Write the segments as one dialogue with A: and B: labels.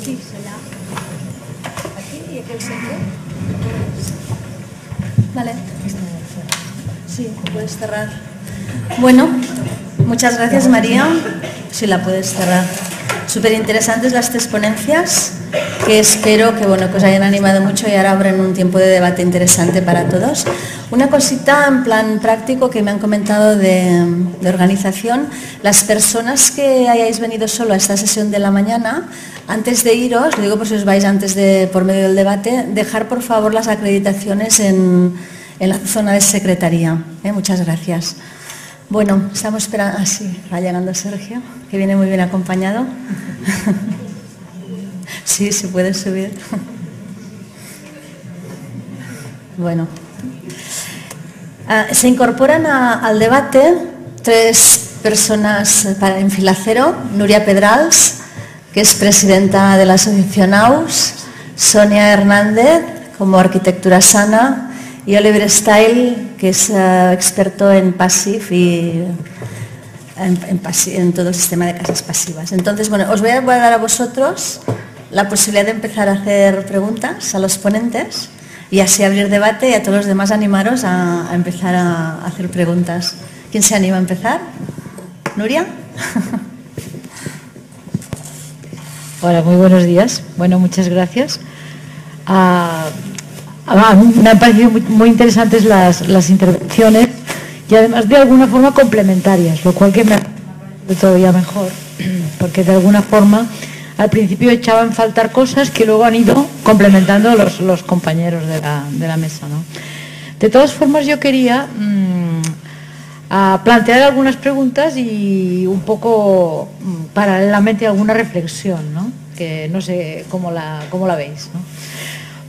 A: aquí, allá. Aquí y aquí el centro. Vale. Sí, puedes cerrar. Bueno, muchas gracias, María. Sí, la puedes cerrar. Súper interesantes las tres ponencias, que espero que, que os hayan animado mucho y ahora abren un tiempo de debate interesante para todos. Una cosita en plan práctico que me han comentado de organización. Las personas que hayáis venido solo a esta sesión de la mañana, antes de iros, lo digo por si os vais por medio del debate, dejar por favor las acreditaciones en la zona de secretaría. Muchas gracias. Bueno, estamos esperando... Ah, sí, va llegando Sergio, que viene muy bien acompañado. Sí, sí puedes subir. Bueno. Se incorporan al debate tres personas en fila cero. Nuria Pedrals, que es presidenta de la Asociación AUS, Sonia Hernández, como Arquitectura Sana, y Oliver Style, que es experto en PASIF y en todo el sistema de casas pasivas. Entonces, bueno, os voy a dar a vosotros la posibilidad de empezar a hacer preguntas a los ponentes y así abrir debate y a todos los demás animaros a empezar a hacer preguntas. ¿Quién se anima a empezar? ¿Nuria?
B: Hola, muy buenos días. Bueno, muchas gracias. Me han parecido muy interesantes las intervenciones y además de alguna forma complementarias, lo cual que me ha parecido todavía mejor, porque de alguna forma al principio echaban faltar cosas que luego han ido complementando los compañeros de la mesa, ¿no? De todas formas, yo quería plantear algunas preguntas y un poco paralelamente alguna reflexión, ¿no? Que no sé cómo la veis, ¿no?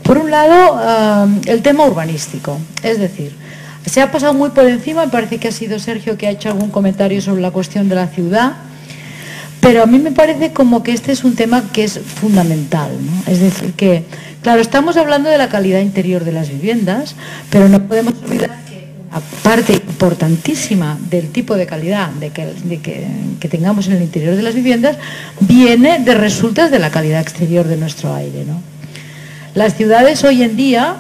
B: Por un lado, el tema urbanístico, es decir, se ha pasado muy por encima, me parece que ha sido Sergio que ha hecho algún comentario sobre la cuestión de la ciudad, pero a mí me parece como que este es un tema que es fundamental, ¿no? Es decir, que, claro, estamos hablando de la calidad interior de las viviendas, pero no podemos olvidar que una parte importantísima del tipo de calidad que tengamos en el interior de las viviendas resulta de la calidad exterior de nuestro aire, ¿no? Las ciudades hoy en día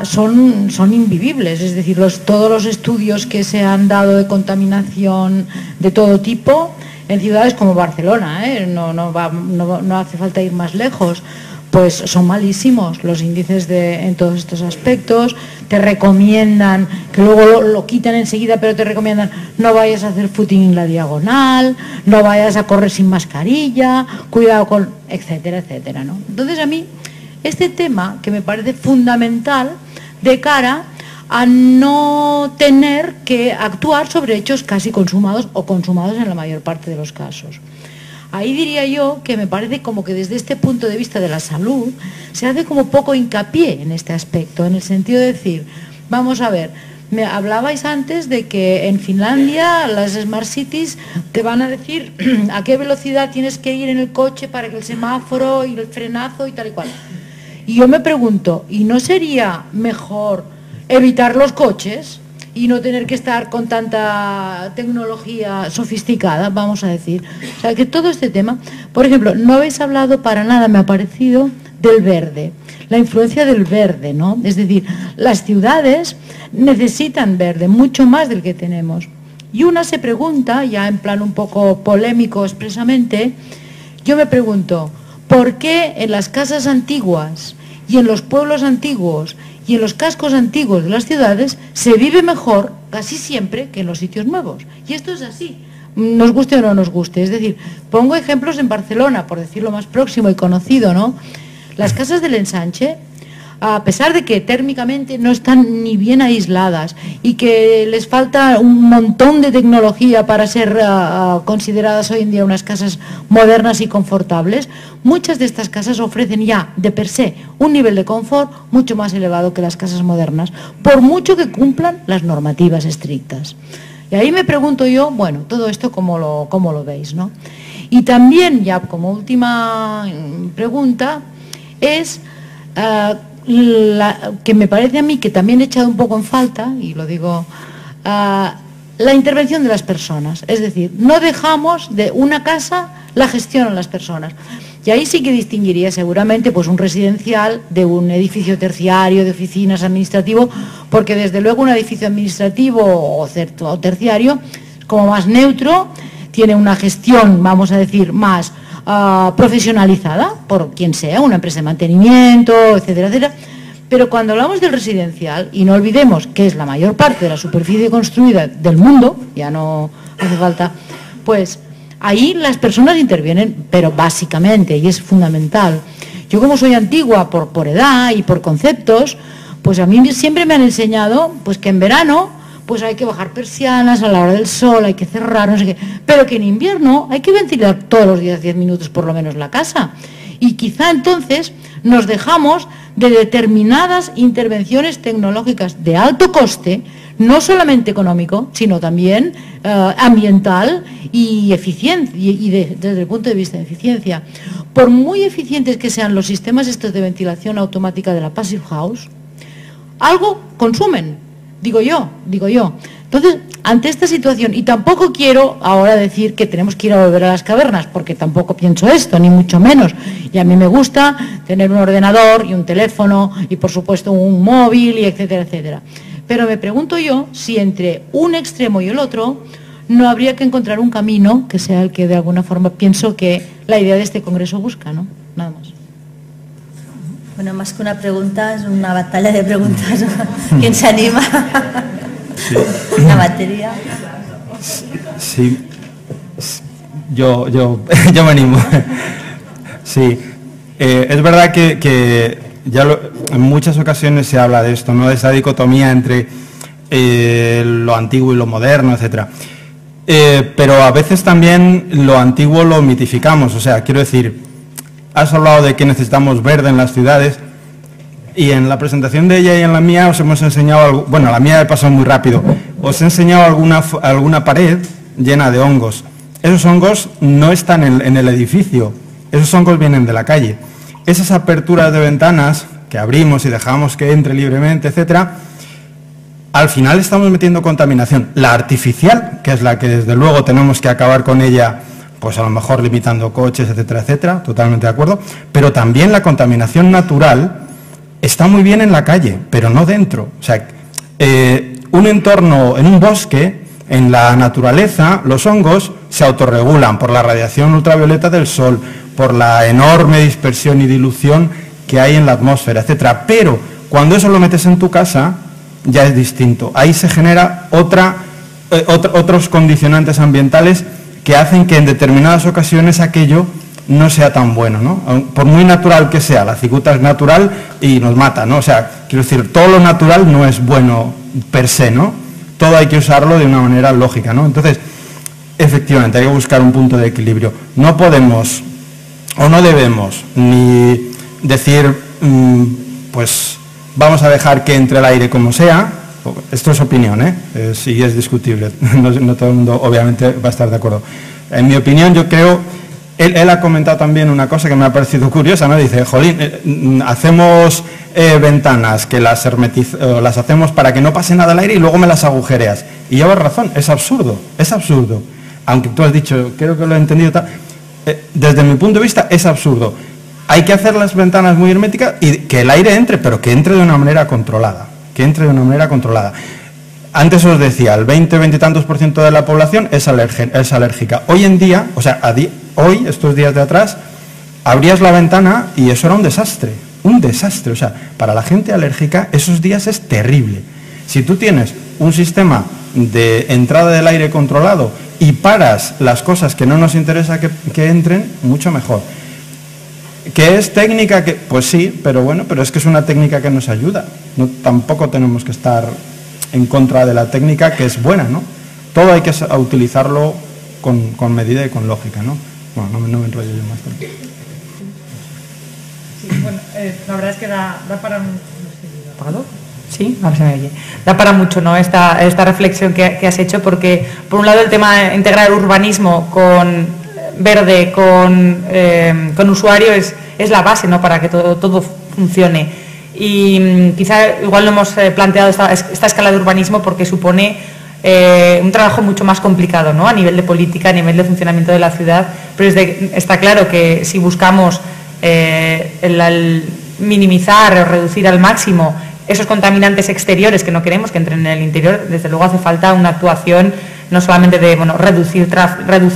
B: son invivibles, es decir, todos los estudios que se han dado de contaminación de todo tipo, en ciudades como Barcelona, no hace falta ir más lejos, pues son malísimos los índices en todos estos aspectos. Te recomiendan, que luego lo quitan enseguida, pero te recomiendan no vayas a hacer footing en la diagonal, no vayas a correr sin mascarilla, cuidado con, etcétera, etcétera, ¿no? Entonces a mí este tema que me parece fundamental de cara a no tener que actuar sobre hechos casi consumados o consumados en la mayor parte de los casos. Ahí diría yo que me parece como que desde este punto de vista de la salud se hace como poco hincapié en este aspecto, en el sentido de decir, vamos a ver, me hablabais antes de que en Finlandia las Smart Cities te van a decir a qué velocidad tienes que ir en el coche para que el semáforo y el frenazo y tal y cual. Y yo me pregunto, ¿y no sería mejor evitar los coches y no tener que estar con tanta tecnología sofisticada, vamos a decir? O sea, que todo este tema, por ejemplo, no habéis hablado para nada, me ha parecido, del verde, la influencia del verde, ¿no? Es decir, las ciudades necesitan verde, mucho más del que tenemos. Y una se pregunta, ya en plan un poco polémico expresamente, yo me pregunto, ¿por qué en las casas antiguas y en los pueblos antiguos y en los cascos antiguos de las ciudades se vive mejor casi siempre que en los sitios nuevos? Y esto es así, nos guste o no nos guste. Es decir, pongo ejemplos en Barcelona, por decirlo más próximo y conocido, ¿no? Las casas del Ensanche, a pesar de que térmicamente no están ni bien aisladas y que les falta un montón de tecnología para ser consideradas hoy en día unas casas modernas y confortables, muchas de estas casas ofrecen ya de per se un nivel de confort mucho más elevado que las casas modernas, por mucho que cumplan las normativas estrictas. Y ahí me pregunto yo, bueno, todo esto cómo lo veis, ¿no? Y también, ya como última pregunta, es que me parece a mí que también he echado un poco en falta, y lo digo, la intervención de las personas. Es decir, no dejamos de una casa, la gestionan las personas. Y ahí sí que distinguiría seguramente pues un residencial de un edificio terciario, de oficinas, administrativo, porque desde luego un edificio administrativo o terciario es como más neutro, tiene una gestión, vamos a decir, más profesionalizada por quien sea, una empresa de mantenimiento, etcétera, etcétera. Pero cuando hablamos del residencial, y no olvidemos que es la mayor parte de la superficie construida del mundo, ya no hace falta, pues ahí las personas intervienen, pero básicamente, y es fundamental. Yo como soy antigua por edad y por conceptos, pues a mí siempre me han enseñado pues que en verano pues hay que bajar persianas a la hora del sol, hay que cerrar, no sé qué, pero que en invierno hay que ventilar todos los días 10 minutos por lo menos la casa. Y quizá entonces nos dejamos de determinadas intervenciones tecnológicas de alto coste, no solamente económico, sino también ambiental y eficiencia, desde el punto de vista de eficiencia. Por muy eficientes que sean los sistemas estos de ventilación automática de la Passive House, algo consumen, digo yo. Entonces, ante esta situación, y tampoco quiero ahora decir que tenemos que ir a volver a las cavernas, porque tampoco pienso esto, ni mucho menos. Y a mí me gusta tener un ordenador y un teléfono y, por supuesto, un móvil, y etcétera, etcétera. Pero me pregunto yo si entre un extremo y el otro no habría que encontrar un camino que sea el que de alguna forma pienso que la idea de este congreso busca, ¿no? Nada más.
A: Bueno, más que una pregunta, es una batalla de preguntas. ¿Quién se anima?
C: Sí.
A: La batería.
C: Sí, yo me animo. Sí, es verdad que ya en muchas ocasiones se habla de esto, ¿no? De esa dicotomía entre lo antiguo y lo moderno, etcétera. Pero a veces también lo antiguo lo mitificamos, o sea, quiero decir, has hablado de que necesitamos verde en las ciudades. Y en la presentación de ella y en la mía os hemos enseñado, bueno, la mía he pasado muy rápido, os he enseñado alguna pared llena de hongos. Esos hongos no están en el edificio, esos hongos vienen de la calle. Esas aperturas de ventanas que abrimos y dejamos que entre libremente, etcétera, al final estamos metiendo contaminación. La artificial, que es la que desde luego tenemos que acabar con ella, pues a lo mejor limitando coches, etcétera, etcétera, totalmente de acuerdo, pero también la contaminación natural está muy bien en la calle, pero no dentro. O sea, un entorno, en un bosque, en la naturaleza, los hongos se autorregulan por la radiación ultravioleta del sol, por la enorme dispersión y dilución que hay en la atmósfera, etcétera. Pero cuando eso lo metes en tu casa, ya es distinto. Ahí se genera otros condicionantes ambientales que hacen que en determinadas ocasiones aquello no sea tan bueno, ¿no? Por muy natural que sea, la cicuta es natural y nos mata, ¿no? O sea, quiero decir, todo lo natural no es bueno per se, ¿no? Todo hay que usarlo de una manera lógica, ¿no? Entonces, efectivamente, hay que buscar un punto de equilibrio. No podemos o no debemos ni decir, pues vamos a dejar que entre el aire como sea. Esto es opinión, sí es discutible, no todo el mundo obviamente va a estar de acuerdo. En mi opinión, yo creo, él ha comentado también una cosa que me ha parecido curiosa, ¿no? Dice, jolín, hacemos ventanas que las hacemos para que no pase nada al aire y luego me las agujereas. Y llevas razón, es absurdo, aunque tú has dicho, creo que lo he entendido, desde mi punto de vista es absurdo. Hay que hacer las ventanas muy herméticas y que el aire entre, pero que entre de una manera controlada. Antes os decía, el 20 y tantos % de la población es alérgica. Hoy en día, o sea, hoy, estos días de atrás, abrías la ventana y eso era un desastre. O sea, para la gente alérgica esos días es terrible. Si tú tienes un sistema de entrada del aire controlado y paras las cosas que no nos interesa que entren, mucho mejor. ¿Qué es técnica? Pues sí, pero bueno, pero es que es una técnica que nos ayuda. No, tampoco tenemos que estar en contra de la técnica, que es buena, ¿no? Todo hay que utilizarlo con medida y con lógica, ¿no? Bueno, no me enrollo yo más también.
D: Sí, bueno, la verdad es que da para... ¿Apagado? Sí, a ver si me oye. Da para mucho, ¿no? Esta reflexión que has hecho, porque por un lado el tema de integrar urbanismo con verde, con usuario es la base, ¿no? Para que todo funcione. Y quizá igual no hemos planteado esta escala de urbanismo porque supone un trabajo mucho más complicado, ¿no? A nivel de política, a nivel de funcionamiento de la ciudad, pero está claro que si buscamos el minimizar o reducir al máximo esos contaminantes exteriores que no queremos que entren en el interior, desde luego hace falta una actuación no solamente de reducir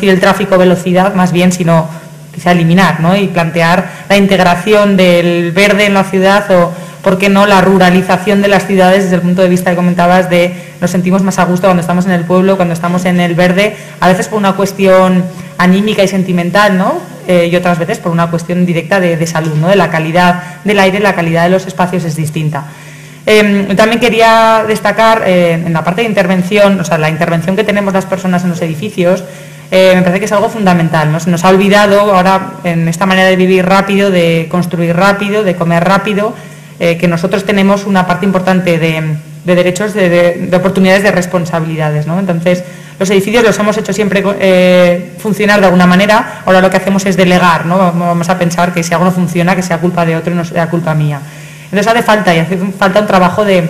D: el tráfico, velocidad, más bien, sino quizá eliminar, ¿no? Y plantear la integración del verde en la ciudad o, ¿por qué no?, la ruralización de las ciudades desde el punto de vista que comentabas de nos sentimos más a gusto cuando estamos en el pueblo, cuando estamos en el verde, a veces por una cuestión anímica y sentimental, ¿no? Y otras veces por una cuestión directa de salud, ¿no? De la calidad del aire, la calidad de los espacios es distinta. También quería destacar en la parte de intervención, o sea, la intervención que tenemos las personas en los edificios, me parece que es algo fundamental, ¿no? Se nos ha olvidado ahora en esta manera de vivir rápido, de construir rápido, de comer rápido, que nosotros tenemos una parte importante de derechos, de oportunidades, de responsabilidades, ¿no? Entonces, los edificios los hemos hecho siempre funcionar de alguna manera, ahora lo que hacemos es delegar, ¿no? Vamos a pensar que si algo no funciona, que sea culpa de otro y no sea culpa mía. Entonces hace falta un trabajo de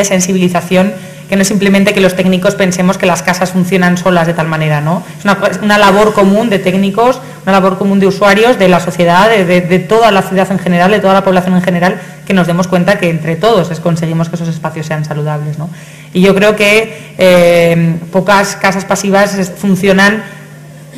D: sensibilización, que no es simplemente que los técnicos pensemos que las casas funcionan solas de tal manera, ¿no? Es una labor común de técnicos, una labor común de usuarios, de la sociedad, de toda la ciudad en general, de toda la población en general, que nos demos cuenta que entre todos conseguimos que esos espacios sean saludables, ¿no? Y yo creo que pocas casas pasivas funcionan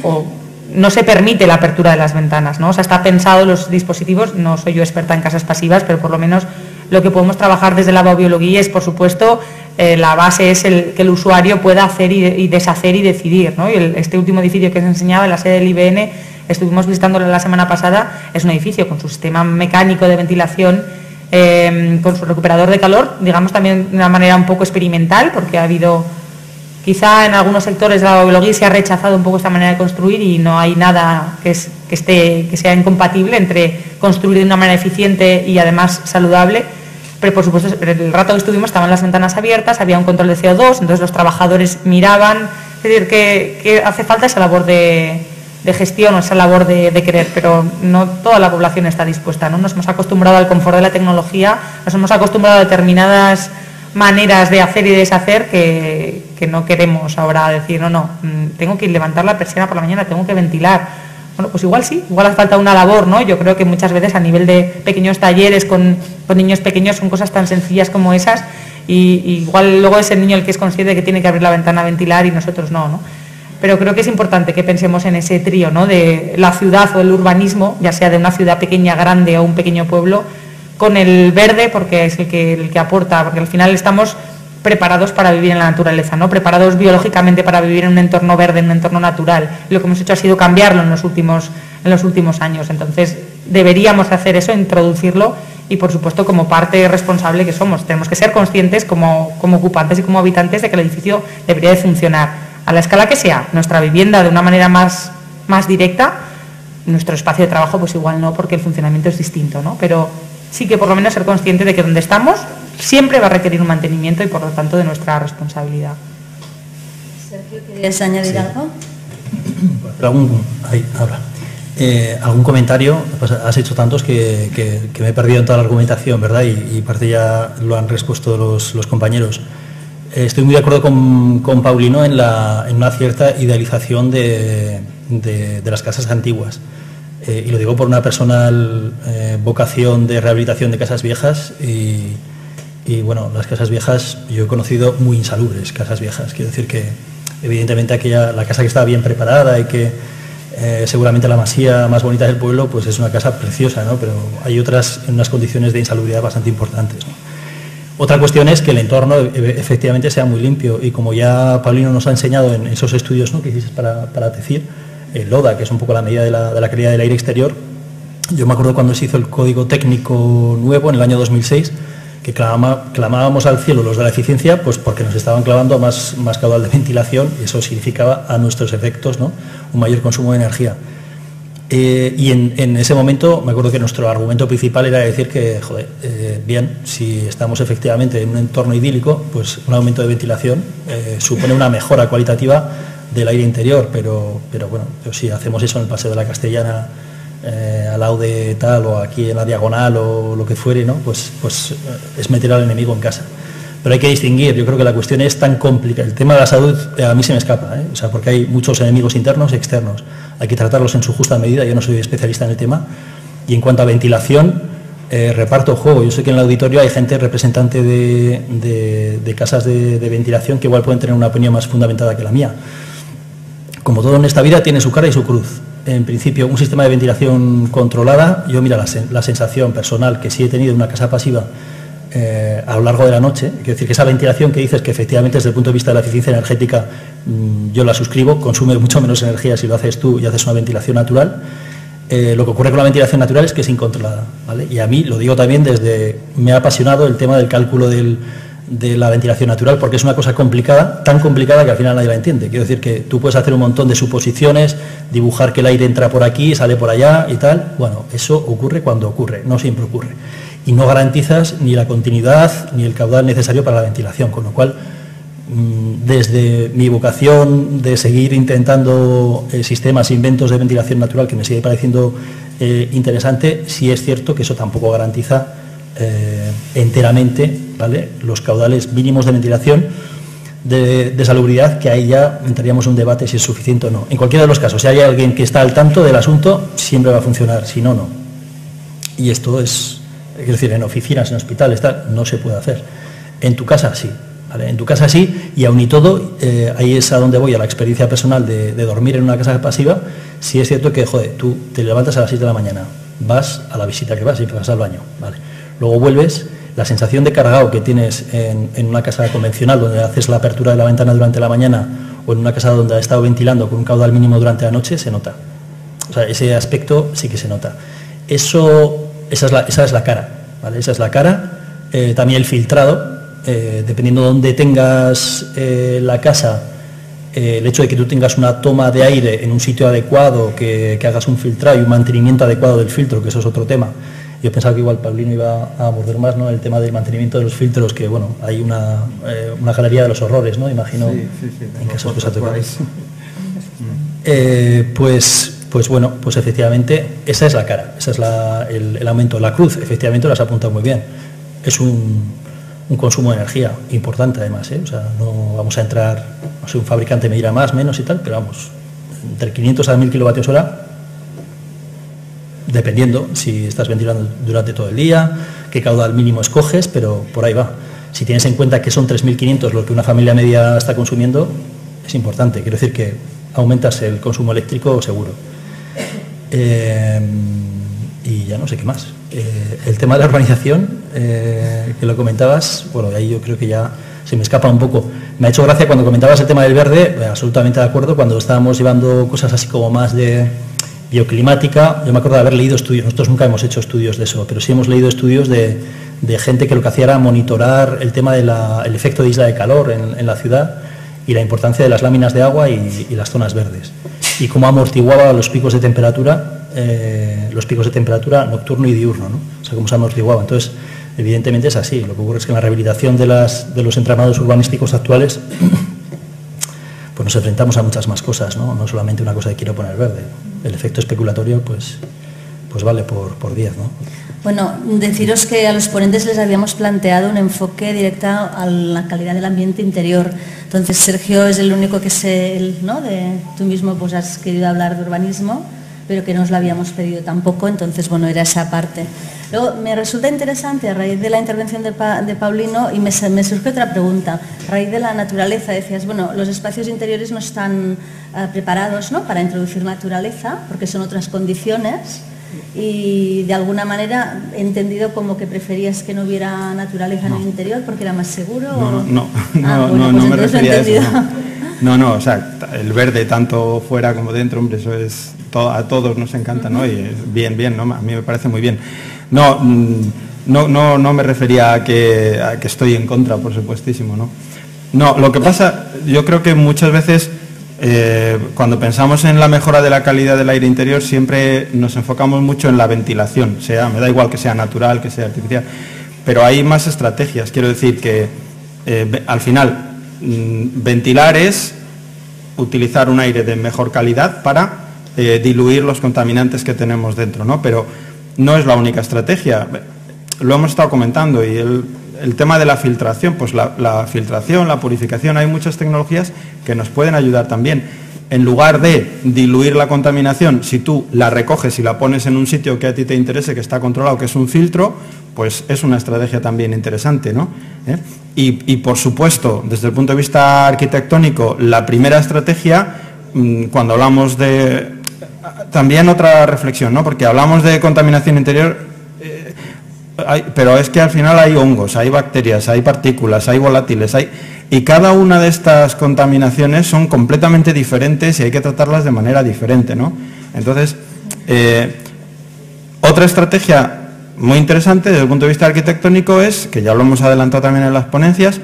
D: o no se permite la apertura de las ventanas, ¿no? O sea, está pensado los dispositivos, no soy yo experta en casas pasivas, pero por lo menos lo que podemos trabajar desde la biobiología es, por supuesto, la base es que el usuario pueda hacer y deshacer y decidir, ¿no? Y este último edificio que os enseñaba, la sede del IBN, estuvimos visitándolo la semana pasada, es un edificio con su sistema mecánico de ventilación, con su recuperador de calor, digamos también de una manera un poco experimental, porque ha habido, quizá en algunos sectores de la biobiología se ha rechazado un poco esta manera de construir y no hay nada que sea incompatible entre construir de una manera eficiente y además saludable. Pero por supuesto, el rato que estuvimos estaban las ventanas abiertas, había un control de CO2, entonces los trabajadores miraban, es decir, que hace falta esa labor de gestión o esa labor de querer, pero no toda la población está dispuesta, ¿no? Nos hemos acostumbrado al confort de la tecnología, nos hemos acostumbrado a determinadas maneras de hacer y deshacer que no queremos ahora decir, no, tengo que levantar la persiana por la mañana, tengo que ventilar. Bueno, pues igual sí, igual hace falta una labor, ¿no? Yo creo que muchas veces a nivel de pequeños talleres con niños pequeños son cosas tan sencillas como esas y igual luego es el niño el que es consciente de que tiene que abrir la ventana a ventilar y nosotros no. Pero creo que es importante que pensemos en ese trío, ¿no? De la ciudad o el urbanismo, ya sea de una ciudad pequeña, grande o un pequeño pueblo, con el verde, porque es el que aporta, porque al final estamos preparados para vivir en la naturaleza, ¿no? Preparados biológicamente para vivir en un entorno verde, en un entorno natural. Lo que hemos hecho ha sido cambiarlo en los últimos años. Entonces, deberíamos hacer eso, introducirlo y, por supuesto, como parte responsable que somos. Tenemos que ser conscientes como ocupantes y como habitantes de que el edificio debería de funcionar a la escala que sea. Nuestra vivienda de una manera más directa, nuestro espacio de trabajo pues igual no, porque el funcionamiento es distinto, ¿no? Pero sí que por lo menos ser consciente de que donde estamos siempre va a requerir un mantenimiento y por lo tanto de nuestra responsabilidad.
A: Sergio, ¿querías añadir algo?
E: ¿Algún comentario? Pues has hecho tantos que me he perdido en toda la argumentación, ¿verdad? Y parte ya lo han respuesto los compañeros. Estoy muy de acuerdo con Paulino en una cierta idealización de las casas antiguas. Y lo digo por una personal vocación de rehabilitación de casas viejas y bueno, las casas viejas yo he conocido muy insalubres, casas viejas. Quiero decir que evidentemente la casa que estaba bien preparada y que seguramente la masía más bonita del pueblo pues es una casa preciosa, ¿no? Pero hay otras en unas condiciones de insalubridad bastante importantes, ¿no? Otra cuestión es que el entorno efectivamente sea muy limpio y como ya Paulino nos ha enseñado en esos estudios, ¿no?, que hiciste para decir, el LODA, que es un poco la medida de la calidad del aire exterior. Yo me acuerdo cuando se hizo el código técnico nuevo en el año 2006, que clamábamos al cielo los de la eficiencia, pues porque nos estaban clavando más caudal de ventilación y eso significaba a nuestros efectos, ¿no?, un mayor consumo de energía. Y en ese momento me acuerdo que nuestro argumento principal era decir que, bien, si estamos efectivamente en un entorno idílico, pues un aumento de ventilación supone una mejora cualitativa del aire interior, pero bueno, si hacemos eso en el Paseo de la Castellana, al lado de tal o aquí en la Diagonal o lo que fuere, ¿no?, pues es meter al enemigo en casa. pero hay que distinguir. Yo creo que la cuestión es tan complicada. El tema de la salud a mí se me escapa, o sea, porque hay muchos enemigos internos y externos. Hay que tratarlos en su justa medida. Yo no soy especialista en el tema. Y en cuanto a ventilación, reparto juego. Yo sé que en el auditorio hay gente representante de casas de ventilación que igual pueden tener una opinión más fundamentada que la mía. Como todo en esta vida tiene su cara y su cruz. En principio, un sistema de ventilación controlada, yo mira la sensación personal que sí he tenido en una casa pasiva a lo largo de la noche, quiero decir que esa ventilación que dices que efectivamente desde el punto de vista de la eficiencia energética yo la suscribo, consume mucho menos energía si lo haces tú y haces una ventilación natural. Lo que ocurre con la ventilación natural es que es incontrolada, ¿vale? Y a mí, lo digo también me ha apasionado el tema del cálculo de la ventilación natural, porque es una cosa complicada, tan complicada que al final nadie la entiende. Quiero decir que tú puedes hacer un montón de suposiciones, dibujar que el aire entra por aquí, sale por allá y tal. Bueno, eso ocurre cuando ocurre, no siempre ocurre. Y no garantizas ni la continuidad ni el caudal necesario para la ventilación, con lo cual, desde mi vocación de seguir intentando sistemas, inventos de ventilación natural, que me sigue pareciendo interesante, sí es cierto que eso tampoco garantiza enteramente, ¿vale?, los caudales mínimos de ventilación de salubridad, que ahí ya entraríamos en un debate si es suficiente o no. En cualquiera de los casos, si hay alguien que está al tanto del asunto, siempre va a funcionar, si no, no. Y esto es, quiero decir, en oficinas, en hospitales, tal, no se puede hacer. En tu casa sí, ¿vale? En tu casa sí, y aun y todo, ahí es a donde voy, a la experiencia personal de dormir en una casa pasiva. Sí es cierto que, joder, tú te levantas a las 6 de la mañana, vas a la visita que vas y vas al baño, ¿vale? Luego vuelves, la sensación de cargado que tienes en una casa convencional donde haces la apertura de la ventana durante la mañana, o en una casa donde ha estado ventilando con un caudal mínimo durante la noche, se nota. O sea, ese aspecto sí que se nota. Esa es la cara, ¿vale? Esa es la cara. También el filtrado, dependiendo de dónde tengas la casa, el hecho de que tú tengas una toma de aire en un sitio adecuado, que hagas un filtrado y un mantenimiento adecuado del filtro, que eso es otro tema. Yo pensaba que igual Paulino iba a abordar más, ¿no?, el tema del mantenimiento de los filtros, que bueno, hay una galería de los horrores, ¿no? Imagino, sí, en casos que se ha tocado. Pues bueno, pues efectivamente esa es la cara, esa es el aumento. La cruz, efectivamente, lo has apuntado muy bien. Es un consumo de energía importante, además, O sea, no vamos a entrar, no sé, un fabricante me dirá más, menos y tal, pero vamos, entre 500 a 1000 kilovatios hora, dependiendo si estás ventilando durante todo el día, qué caudal mínimo escoges, pero por ahí va. Si tienes en cuenta que son 3.500 lo que una familia media está consumiendo, es importante. Quiero decir que aumentas el consumo eléctrico seguro. Y ya no sé qué más. El tema de la urbanización, que lo comentabas, bueno, ahí yo creo que ya se me escapa un poco. Me ha hecho gracia cuando comentabas el tema del verde, absolutamente de acuerdo, cuando estábamos llevando cosas así como más de bioclimática. Yo me acuerdo de haber leído estudios, nosotros nunca hemos hecho estudios de eso, pero sí hemos leído estudios de gente que lo que hacía era monitorar el tema del efecto de isla de calor en la ciudad y la importancia de las láminas de agua y las zonas verdes, y cómo amortiguaba los picos de temperatura nocturno y diurno, ¿no? O sea, cómo se amortiguaba. Entonces, evidentemente es así. Lo que ocurre es que en la rehabilitación de los entramados urbanísticos actuales, pues nos enfrentamos a muchas más cosas, ¿no? No solamente una cosa de quiero poner verde. El efecto especulatorio, pues vale por 10, ¿no?
A: Bueno, deciros que a los ponentes les habíamos planteado un enfoque directo a la calidad del ambiente interior. Entonces, Sergio es el único que sé, ¿no? Tú mismo pues has querido hablar de urbanismo, pero que no os lo habíamos pedido tampoco, entonces, bueno, era esa parte. Luego, me resulta interesante, a raíz de la intervención de Paulino, y me surge otra pregunta. A raíz de la naturaleza, decías, bueno, los espacios interiores no están preparados, ¿no?, para introducir naturaleza, porque son otras condiciones, y de alguna manera he entendido como que preferías que no hubiera naturaleza en el interior porque era más seguro.
C: No me refería a eso. No, o sea, el verde tanto fuera como dentro, hombre, eso es a todos nos encanta, ¿no? Y bien, ¿no? A mí me parece muy bien. No me refería a que estoy en contra, por supuestísimo, ¿no? No, lo que pasa, yo creo que muchas veces cuando pensamos en la mejora de la calidad del aire interior siempre nos enfocamos mucho en la ventilación, me da igual que sea natural, que sea artificial, pero hay más estrategias. Quiero decir que al final ventilar es utilizar un aire de mejor calidad para diluir los contaminantes que tenemos dentro, ¿no? Pero no es la única estrategia. Lo hemos estado comentando y el tema de la filtración, pues la filtración, la purificación, hay muchas tecnologías que nos pueden ayudar también. En lugar de diluir la contaminación, si tú la recoges y la pones en un sitio que a ti te interese, que está controlado, que es un filtro, pues es una estrategia también interesante, ¿no? Y por supuesto, desde el punto de vista arquitectónico, la primera estrategia, cuando hablamos de... También otra reflexión, ¿no? Porque hablamos de contaminación interior, pero es que al final hay hongos, hay bacterias, hay partículas, hay volátiles, y cada una de estas contaminaciones son completamente diferentes y hay que tratarlas de manera diferente, ¿no? Entonces, otra estrategia muy interesante desde el punto de vista arquitectónico es, que ya lo hemos adelantado también en las ponencias,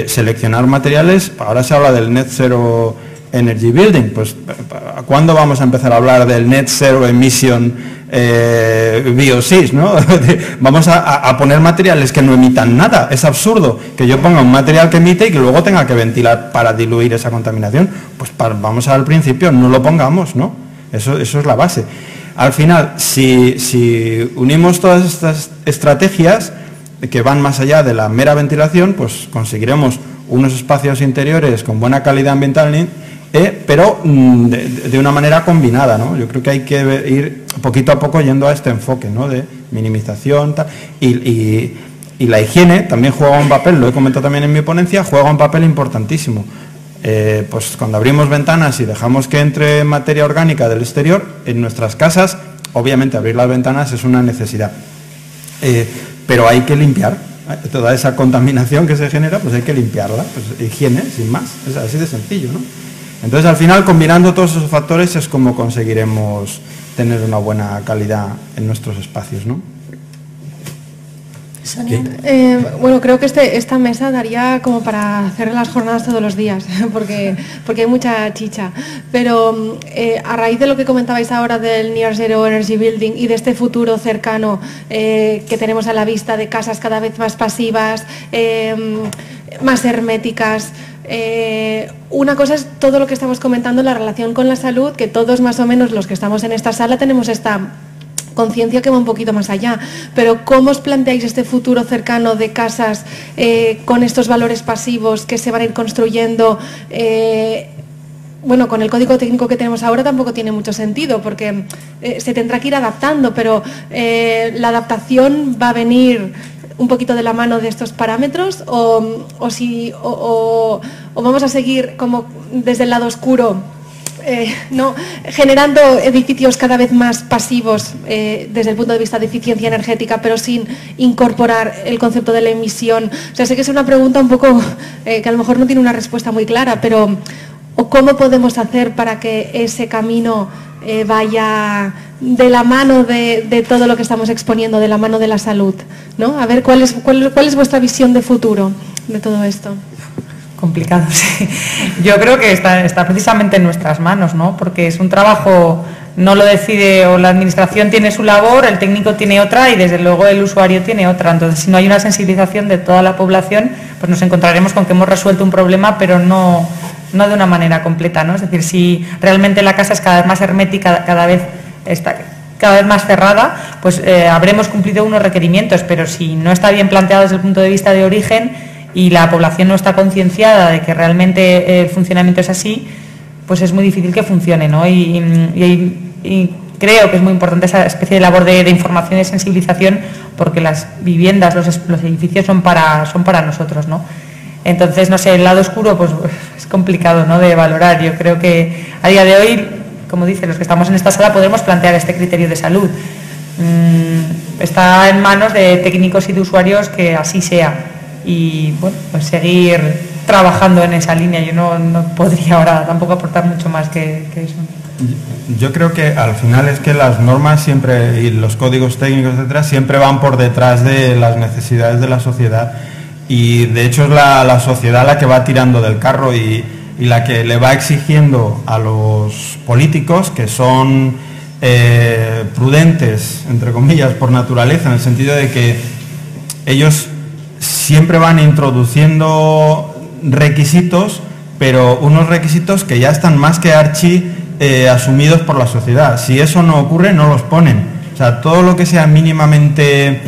C: seleccionar materiales. Ahora se habla del Net Zero Energy Building, pues ¿cuándo vamos a empezar a hablar del Net Zero Emission VOCs, ¿no? Vamos a poner materiales que no emitan nada. Es absurdo que yo ponga un material que emite y que luego tenga que ventilar para diluir esa contaminación. Pues vamos al principio, no lo pongamos, ¿no? Eso es la base. Al final, si unimos todas estas estrategias que van más allá de la mera ventilación, pues conseguiremos unos espacios interiores con buena calidad ambiental, pero de una manera combinada, ¿no? Yo creo que hay que ir poquito a poco yendo a este enfoque, ¿no? De minimización, tal, y la higiene también juega un papel, lo he comentado también en mi ponencia, juega un papel importantísimo. Pues cuando abrimos ventanas y dejamos que entre materia orgánica del exterior, en nuestras casas, obviamente abrir las ventanas es una necesidad, pero hay que limpiar toda esa contaminación que se genera, pues hay que limpiarla, pues higiene, sin más, es así de sencillo, ¿no? Entonces, al final, combinando todos esos factores es como conseguiremos tener una buena calidad en nuestros espacios, ¿no?
A: Sonia.
F: Bueno, creo que esta mesa daría como para hacer las jornadas todos los días, porque hay mucha chicha. Pero a raíz de lo que comentabais ahora del Near Zero Energy Building y de este futuro cercano que tenemos a la vista de casas cada vez más pasivas, más herméticas, una cosa es todo lo que estamos comentando en la relación con la salud, que todos más o menos los que estamos en esta sala tenemos esta conciencia que va un poquito más allá, pero ¿cómo os planteáis este futuro cercano de casas con estos valores pasivos que se van a ir construyendo? Bueno, con el código técnico que tenemos ahora tampoco tiene mucho sentido, porque se tendrá que ir adaptando, pero la adaptación va a venir un poquito de la mano de estos parámetros o vamos a seguir como desde el lado oscuro, no, generando edificios cada vez más pasivos desde el punto de vista de eficiencia energética, pero sin incorporar el concepto de la emisión. O sea, sé que es una pregunta un poco que a lo mejor no tiene una respuesta muy clara, pero ¿cómo podemos hacer para que ese camino vaya de la mano de todo lo que estamos exponiendo, de la mano de la salud, ¿no? A ver, ¿cuál es vuestra visión de futuro de todo esto?
D: Complicado, sí. Yo creo que está precisamente en nuestras manos, ¿no? Porque es un trabajo, no lo decide, o la administración tiene su labor, el técnico tiene otra y desde luego el usuario tiene otra. Entonces, si no hay una sensibilización de toda la población, pues nos encontraremos con que hemos resuelto un problema, pero no de una manera completa, ¿no? Es decir, si realmente la casa es cada vez más hermética, cada vez más cerrada, pues habremos cumplido unos requerimientos, pero si no está bien planteado desde el punto de vista de origen y la población no está concienciada de que realmente el funcionamiento es así, pues es muy difícil que funcione, ¿no? Y creo que es muy importante esa especie de labor de información y de sensibilización, porque las viviendas, los edificios son para nosotros, ¿no? Entonces, no sé, el lado oscuro pues es complicado, ¿no?, de valorar. Yo creo que a día de hoy, como dicen, los que estamos en esta sala podemos plantear este criterio de salud. Está en manos de técnicos y de usuarios que así sea. Y bueno, pues seguir trabajando en esa línea. Yo no podría ahora tampoco aportar mucho más que eso.
C: Yo creo que al final es que las normas siempre y los códigos técnicos, etcétera, siempre van por detrás de las necesidades de la sociedad, y de hecho es la sociedad la que va tirando del carro y la que le va exigiendo a los políticos, que son prudentes, entre comillas, por naturaleza, en el sentido de que ellos siempre van introduciendo requisitos, pero unos requisitos que ya están más que asumidos por la sociedad. Si eso no ocurre, no los ponen. O sea, todo lo que sea mínimamente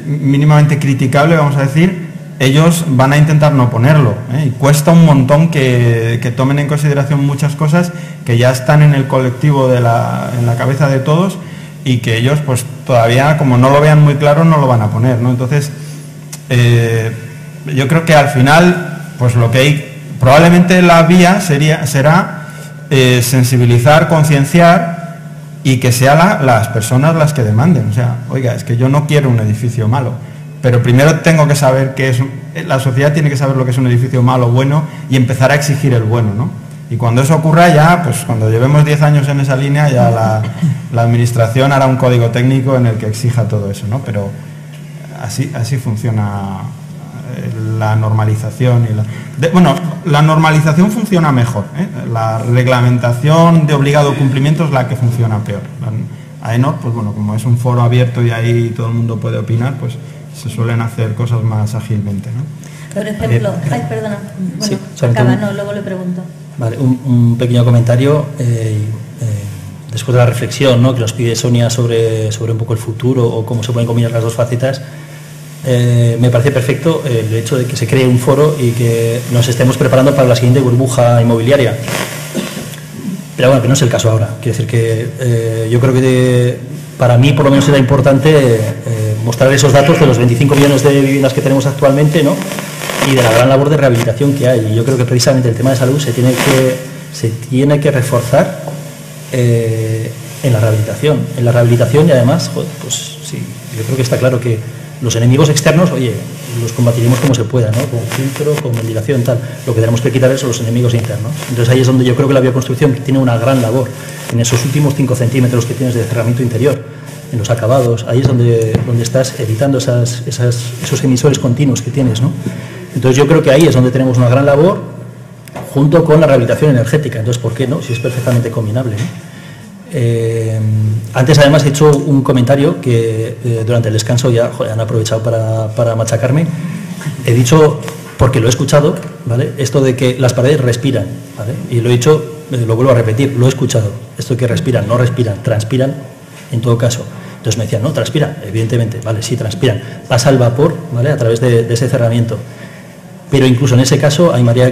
C: mínimamente criticable, vamos a decir, ellos van a intentar no ponerlo, y cuesta un montón que tomen en consideración muchas cosas que ya están en el colectivo en la cabeza de todos y que ellos pues todavía, como no lo vean muy claro, no lo van a poner, ¿no? Entonces yo creo que al final pues lo que hay, probablemente la vía será sensibilizar, concienciar y que sean las personas las que demanden. O sea, oiga, es que yo no quiero un edificio malo, pero primero tengo que saber qué es, la sociedad tiene que saber lo que es un edificio malo o bueno y empezar a exigir el bueno, ¿no? Y cuando eso ocurra ya, pues cuando llevemos 10 años en esa línea, ya la administración hará un código técnico en el que exija todo eso, ¿no? Pero así funciona la normalización la normalización funciona mejor, ¿eh? La reglamentación de obligado cumplimiento es la que funciona peor. AENOR, pues bueno, como es un foro abierto y ahí todo el mundo puede opinar, pues se suelen hacer cosas más ágilmente, ¿no?
A: Por ejemplo, perdona, bueno,
E: sí,
A: acaba, no, luego le pregunto.
E: Vale, un pequeño comentario, después de la reflexión, ¿no?, que nos pide Sonia sobre un poco el futuro o cómo se pueden combinar las dos facetas. Me parece perfecto el hecho de que se cree un foro y que nos estemos preparando para la siguiente burbuja inmobiliaria. Pero bueno, que no es el caso ahora. Quiero decir que yo creo que para mí por lo menos era importante mostrar esos datos de los 25 millones de viviendas que tenemos actualmente, ¿no?, y de la gran labor de rehabilitación que hay. Y yo creo que precisamente el tema de salud se tiene que reforzar en la rehabilitación. En la rehabilitación y además, joder, pues sí, yo creo que está claro que los enemigos externos, oye, los combatiremos como se pueda, ¿no?, con filtro, con ventilación, tal. Lo que tenemos que quitar son los enemigos internos. Entonces ahí es donde yo creo que la bioconstrucción tiene una gran labor, en esos últimos 5 centímetros que tienes de cerramiento interior, en los acabados. Ahí es donde estás evitando esos emisores continuos que tienes, ¿no? Entonces yo creo que ahí es donde tenemos una gran labor, junto con la rehabilitación energética. Entonces, ¿por qué no? Si es perfectamente combinable, ¿no? Antes además he hecho un comentario que durante el descanso ya han aprovechado para machacarme. He dicho, porque lo he escuchado, ¿vale?, esto de que las paredes respiran, ¿vale? Y lo he dicho, lo vuelvo a repetir, lo he escuchado, esto de que respiran, no respiran, transpiran en todo caso. Entonces me decían, no, transpiran, evidentemente, vale, sí, transpiran, pasa el vapor, ¿vale?, a través de ese cerramiento. Pero incluso en ese caso, hay María,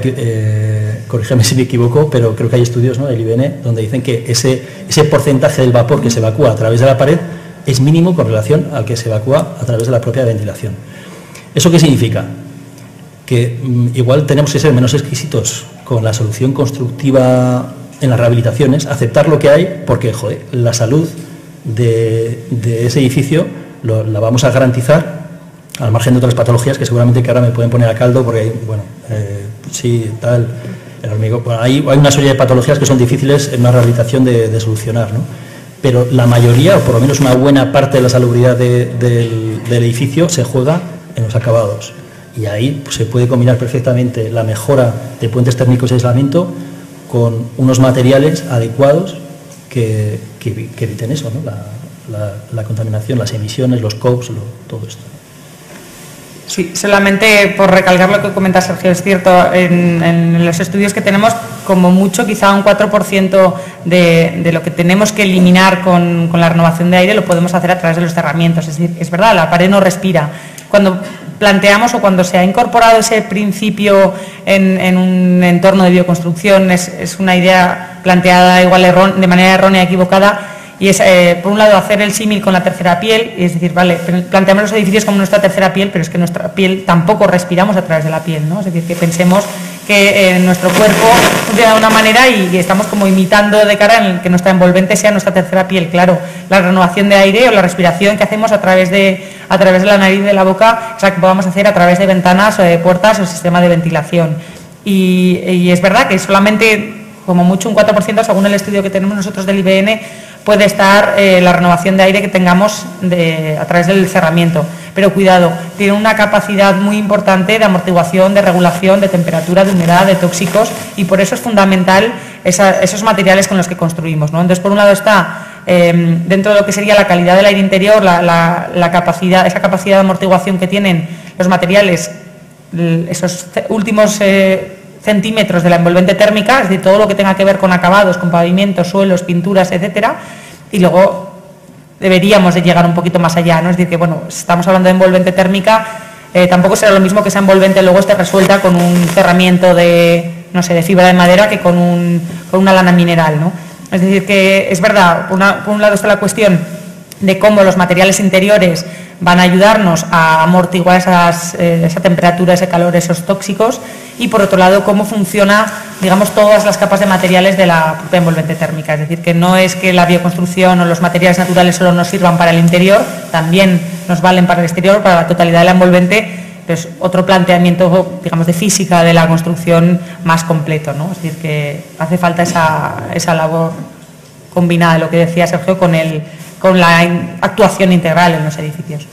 E: corrígeme si me equivoco, pero creo que hay estudios, ¿no?, del IBN donde dicen que ese porcentaje del vapor que se evacúa a través de la pared es mínimo con relación al que se evacúa a través de la propia ventilación. ¿Eso qué significa? Que igual tenemos que ser menos exquisitos con la solución constructiva en las rehabilitaciones, aceptar lo que hay, porque joder, la salud de ese edificio la vamos a garantizar al margen de otras patologías que seguramente que ahora me pueden poner a caldo porque, bueno, sí, tal, el hormigón, bueno, hay una serie de patologías que son difíciles en una rehabilitación de solucionar, ¿no? Pero la mayoría, o por lo menos una buena parte de la salubridad del edificio se juega en los acabados. Y ahí pues, se puede combinar perfectamente la mejora de puentes térmicos de aislamiento con unos materiales adecuados que eviten eso, ¿no?, la contaminación, las emisiones, los COPs, todo esto.
D: Sí, solamente por recalcar lo que comenta Sergio, es cierto, en los estudios que tenemos, como mucho, quizá un 4% de lo que tenemos que eliminar con la renovación de aire lo podemos hacer a través de los cerramientos. Es decir, es verdad, la pared no respira. Cuando planteamos o cuando se ha incorporado ese principio en un entorno de bioconstrucción, es una idea planteada igual de manera errónea, equivocada. Y es, por un lado, hacer el símil con la tercera piel, y es decir, vale, planteamos los edificios como nuestra tercera piel, pero es que nuestra piel tampoco respiramos a través de la piel, ¿no? Es decir, que pensemos que nuestro cuerpo funciona de una manera y estamos como imitando de cara en que nuestra envolvente sea nuestra tercera piel. Claro, la renovación de aire o la respiración que hacemos a través de la nariz y de la boca es la que podamos hacer a través de ventanas o de puertas o sistema de ventilación. Y es verdad que solamente, como mucho, un 4%, según el estudio que tenemos nosotros del IBN, puede estar la renovación de aire que tengamos a través del cerramiento. Pero cuidado, tiene una capacidad muy importante de amortiguación, de regulación, de temperatura, de humedad, de tóxicos, y por eso es fundamental esos materiales con los que construimos, ¿no? Entonces, por un lado está dentro de lo que sería la calidad del aire interior, esa capacidad de amortiguación que tienen los materiales, esos últimos centímetros de la envolvente térmica, es decir, todo lo que tenga que ver con acabados, con pavimentos, suelos, pinturas, etcétera, y luego deberíamos de llegar un poquito más allá, ¿no? Es decir, que bueno, estamos hablando de envolvente térmica, tampoco será lo mismo que esa envolvente luego esté resuelta con un cerramiento de, no sé, de fibra de madera que con una lana mineral, ¿no? Es decir, que es verdad, por un lado está la cuestión de cómo los materiales interiores van a ayudarnos a amortiguar esa temperatura, ese calor, esos tóxicos, y por otro lado cómo funciona, digamos, todas las capas de materiales de la propia envolvente térmica. Es decir, que no es que la bioconstrucción o los materiales naturales solo nos sirvan para el interior, también nos valen para el exterior, para la totalidad de la envolvente, pero es otro planteamiento, digamos, de física de la construcción más completo, ¿no? Es decir, que hace falta esa labor combinada, lo que decía Sergio, con la actuación integral en los edificios.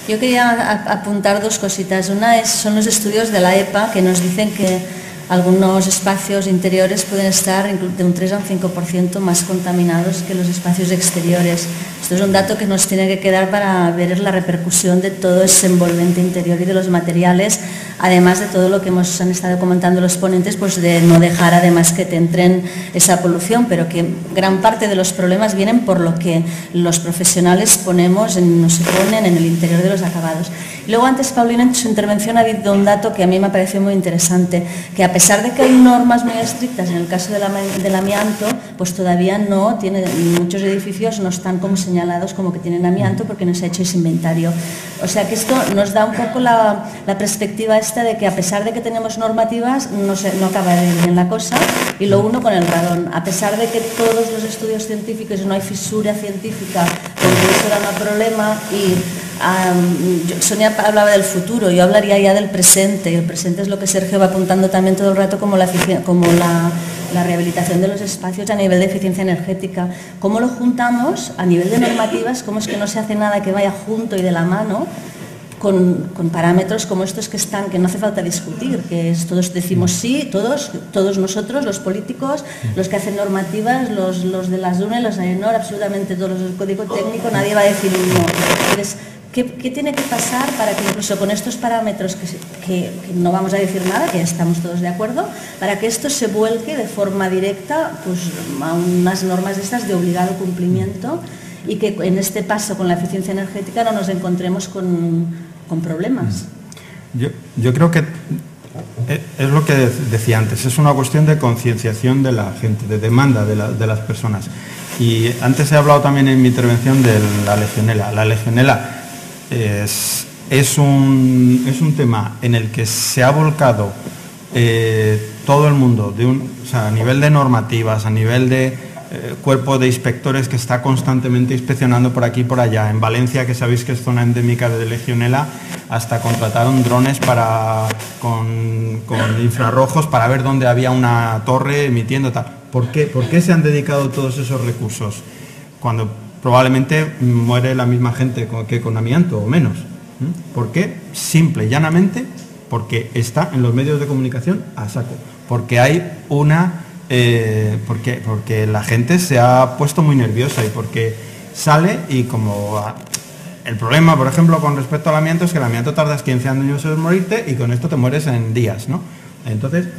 A: Yo quería apuntar dos cositas. Una son los estudios de la EPA que nos dicen que algunos espacios interiores pueden estar de un 3 a un 5% más contaminados que los espacios exteriores. Esto es un dato que nos tiene que quedar para ver la repercusión de todo ese envolvente interior y de los materiales, además de todo lo que han estado comentando los ponentes, pues de no dejar además que te entren esa polución, pero que gran parte de los problemas vienen por lo que los profesionales nos ponen en el interior de los acabados. Y luego antes, Paulina, en su intervención ha habido un dato que a mí me ha parecido muy interesante, que a pesar de que hay normas muy estrictas en el caso del amianto, pues todavía muchos edificios no están como señalados como que tienen amianto porque no se ha hecho ese inventario. O sea que esto nos da un poco la perspectiva esta de que a pesar de que tenemos normativas no acaba de ir bien la cosa. Y lo uno con el radón, a pesar de que todos los estudios científicos, no hay fisura científica, porque eso era un problema. Y Sonia hablaba del futuro, yo hablaría ya del presente, y el presente es lo que Sergio va apuntando también todo el rato como la rehabilitación de los espacios a nivel de eficiencia energética. ¿Cómo lo juntamos a nivel de normativas? ¿Cómo es que no se hace nada que vaya junto y de la mano con parámetros como estos que no hace falta discutir, que todos decimos sí, todos nosotros, los políticos, los que hacen normativas, los de las DUNE, los de AENOR, absolutamente todos los del código técnico, nadie va a decir no. Entonces, ¿qué tiene que pasar para que incluso con estos parámetros que no vamos a decir nada, que estamos todos de acuerdo, para que esto se vuelque de forma directa pues, a unas normas de estas de obligado cumplimiento y que en este paso con la eficiencia energética no nos encontremos con problemas?
C: Yo creo que es lo que decía antes, es una cuestión de concienciación de la gente, de demanda de las personas. Y antes he hablado también en mi intervención de la legionela. La legionela es un tema en el que se ha volcado todo el mundo, a nivel de normativas, a nivel de cuerpo de inspectores que está constantemente inspeccionando por aquí y por allá. En Valencia, que sabéis que es zona endémica de legionela, hasta contrataron drones con infrarrojos para ver dónde había una torre emitiendo tal. ¿Por qué se han dedicado todos esos recursos? Cuando probablemente muere la misma gente que con amianto o menos. ¿Por qué? Simple y llanamente porque está en los medios de comunicación a saco. Porque hay porque la gente se ha puesto muy nerviosa y porque sale y como el problema, por ejemplo, con respecto al amianto es que el amianto tardas 15 años en morirte y con esto te mueres en días, ¿no? Entonces,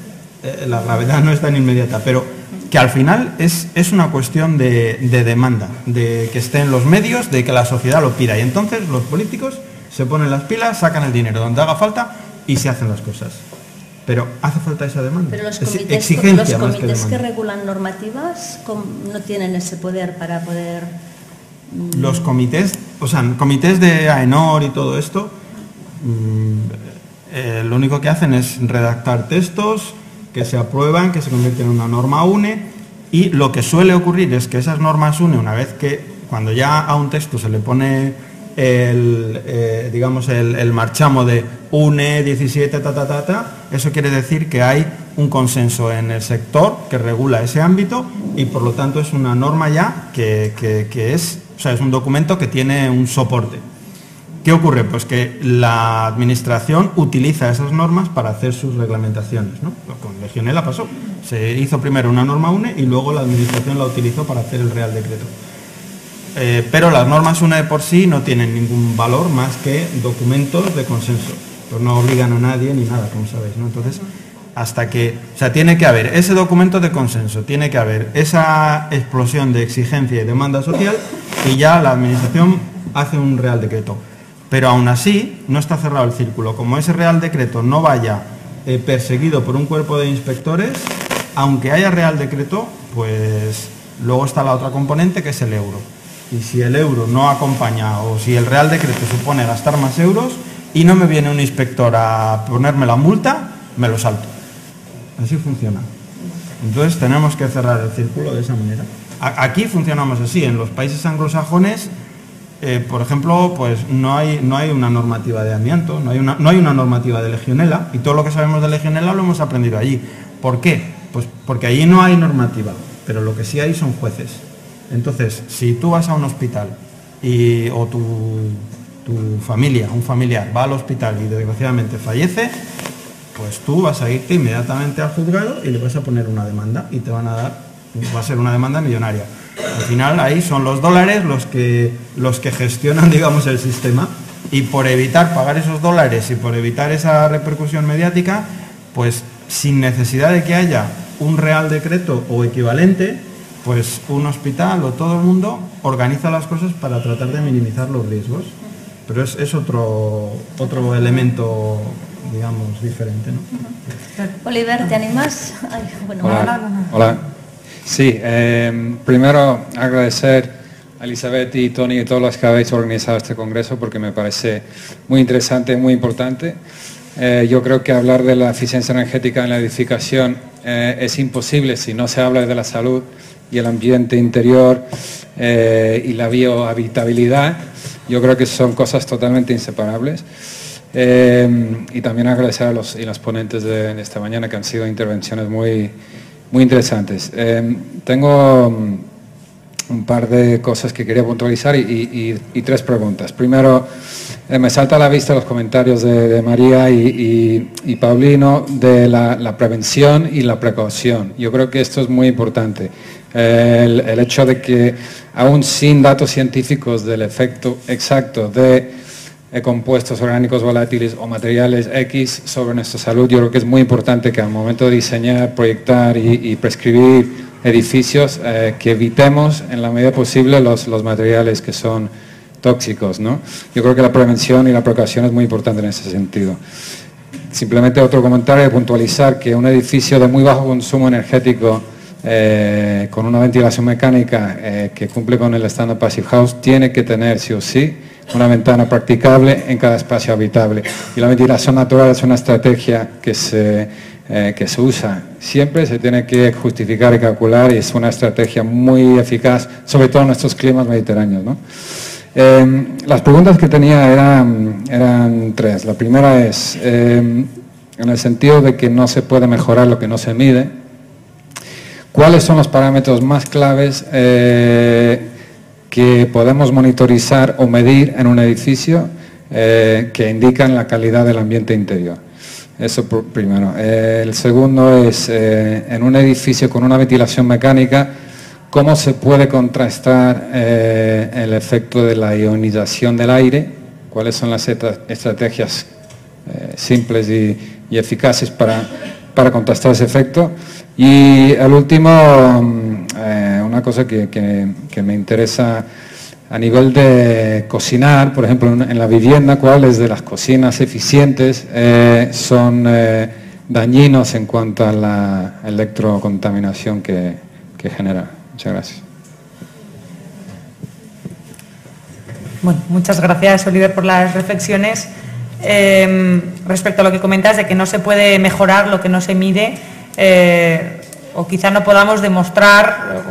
C: la gravedad no es tan inmediata, pero que al final es una cuestión de demanda, de que esté en los medios, de que la sociedad lo pida. Y entonces los políticos se ponen las pilas, sacan el dinero donde haga falta y se hacen las cosas. Pero hace falta esa demanda.
A: Pero los
C: exigencia más que
A: comités que
C: demanda.
A: regulan normativas no tienen ese poder para poder...
C: Los comités, comités de AENOR y todo esto, lo único que hacen es redactar textos que se aprueban, que se convierten en una norma UNE, y lo que suele ocurrir es que esas normas UNE, una vez que cuando ya a un texto se le pone el marchamo de UNE 17, eso quiere decir que hay un consenso en el sector que regula ese ámbito y por lo tanto es una norma ya que es un documento que tiene un soporte. ¿Qué ocurre? Pues que la administración utiliza esas normas para hacer sus reglamentaciones, ¿no? Con legionela pasó. Se hizo primero una norma UNE y luego la administración la utilizó para hacer el Real Decreto. Pero las normas UNE de por sí no tienen ningún valor más que documentos de consenso. Pues no obligan a nadie ni nada, como sabéis, ¿no? Entonces, tiene que haber ese documento de consenso, tiene que haber esa explosión de exigencia y demanda social y ya la administración hace un real decreto. Pero aún así no está cerrado el círculo. Como ese real decreto no vaya perseguido por un cuerpo de inspectores, aunque haya real decreto, pues luego está la otra componente, que es el euro. Y si el euro no acompaña, o si el real decreto supone gastar más euros y no me viene un inspector a ponerme la multa, me lo salto. Así funciona. Entonces tenemos que cerrar el círculo de esa manera. Aquí funcionamos así. En los países anglosajones, por ejemplo, pues no hay una normativa de amianto, no hay una normativa de legionela, y todo lo que sabemos de legionela lo hemos aprendido allí. ¿Por qué? Pues porque allí no hay normativa, pero lo que sí hay son jueces. Entonces, si tú vas a un hospital o tu familia, un familiar, va al hospital y desgraciadamente fallece, pues tú vas a irte inmediatamente al juzgado y le vas a poner una demanda y te van a dar, va a ser una demanda millonaria. Al final ahí son los dólares los que gestionan, digamos, el sistema, y por evitar pagar esos dólares y por evitar esa repercusión mediática, pues sin necesidad de que haya un real decreto o equivalente, pues un hospital o todo el mundo organiza las cosas para tratar de minimizar los riesgos. Pero es otro elemento, digamos, diferente, ¿no?
A: Oliver, ¿te animas? Ay, bueno,
G: Hola. Sí, primero agradecer a Elizabeth y Tony y todos los que habéis organizado este congreso, porque me parece muy interesante, muy importante. Yo creo que hablar de la eficiencia energética en la edificación es imposible si no se habla de la salud y el ambiente interior y la biohabitabilidad. Yo creo que son cosas totalmente inseparables. Y también agradecer a los ponentes de esta mañana, que han sido intervenciones muy interesantes. Tengo un par de cosas que quería puntualizar y tres preguntas. Primero, me salta a la vista los comentarios de María y Paulino de la prevención y la precaución. Yo creo que esto es muy importante. El hecho de que, aún sin datos científicos del efecto exacto de compuestos orgánicos volátiles o materiales X sobre nuestra salud, yo creo que es muy importante que al momento de diseñar, proyectar y prescribir edificios, que evitemos en la medida posible los materiales que son tóxicos, ¿no? Yo creo que la prevención y la precaución es muy importante en ese sentido. Simplemente otro comentario de puntualizar que un edificio de muy bajo consumo energético, con una ventilación mecánica que cumple con el estándar Passive House, tiene que tener sí o sí una ventana practicable en cada espacio habitable. Y la ventilación natural es una estrategia que se usa siempre, se tiene que justificar y calcular, y es una estrategia muy eficaz, sobre todo en estos climas mediterráneos, ¿no? Las preguntas que tenía eran tres. La primera es, en el sentido de que no se puede mejorar lo que no se mide, ¿cuáles son los parámetros más claves que podemos monitorizar o medir en un edificio que indican la calidad del ambiente interior? Eso primero. El segundo es, en un edificio con una ventilación mecánica, ¿cómo se puede contrastar el efecto de la ionización del aire? ¿Cuáles son las estrategias simples y eficaces para contrastar ese efecto? Y el último, una cosa que me interesa a nivel de cocinar, por ejemplo, en la vivienda, ¿cuáles de las cocinas eficientes son dañinos en cuanto a la electrocontaminación que genera? Muchas gracias.
D: Bueno, muchas gracias, Oliver, por las reflexiones. Respecto a lo que comentas de que no se puede mejorar lo que no se mide, o quizá no podamos demostrar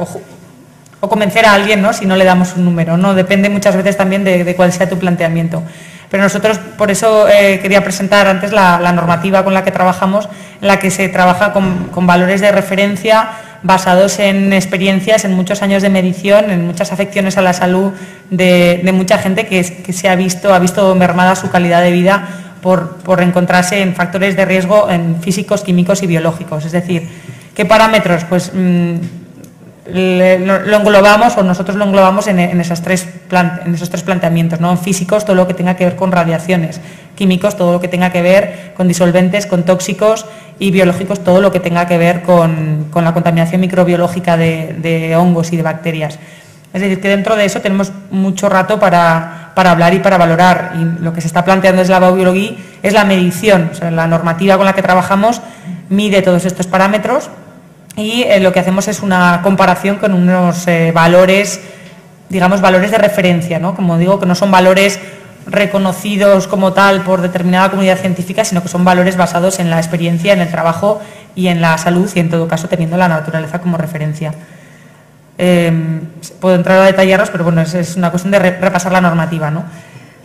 D: o convencer a alguien, ¿no?, si no le damos un número, ¿no? Depende muchas veces también de cuál sea tu planteamiento. Pero nosotros, por eso quería presentar antes la normativa con la que trabajamos, en la que se trabaja con valores de referencia basados en experiencias, en muchos años de medición, en muchas afecciones a la salud de mucha gente que se ha visto mermada su calidad de vida por encontrarse en factores de riesgo en físicos, químicos y biológicos. Es decir, ¿qué parámetros? Pues lo englobamos, o nosotros lo englobamos en esos tres planteamientos, ¿no? En físicos, todo lo que tenga que ver con radiaciones; químicos, todo lo que tenga que ver con disolventes, con tóxicos; y biológicos, todo lo que tenga que ver con la contaminación microbiológica de hongos y de bacterias. Es decir, que dentro de eso tenemos mucho rato para hablar y para valorar. Y lo que se está planteando desde la baubiología es la medición. O sea, la normativa con la que trabajamos mide todos estos parámetros y lo que hacemos es una comparación con unos valores, digamos, valores de referencia, ¿no? Como digo, que no son valores reconocidos como tal por determinada comunidad científica, sino que son valores basados en la experiencia, en el trabajo y en la salud, y en todo caso teniendo la naturaleza como referencia. Puedo entrar a detallarlos, pero bueno, es una cuestión de repasar la normativa, ¿no?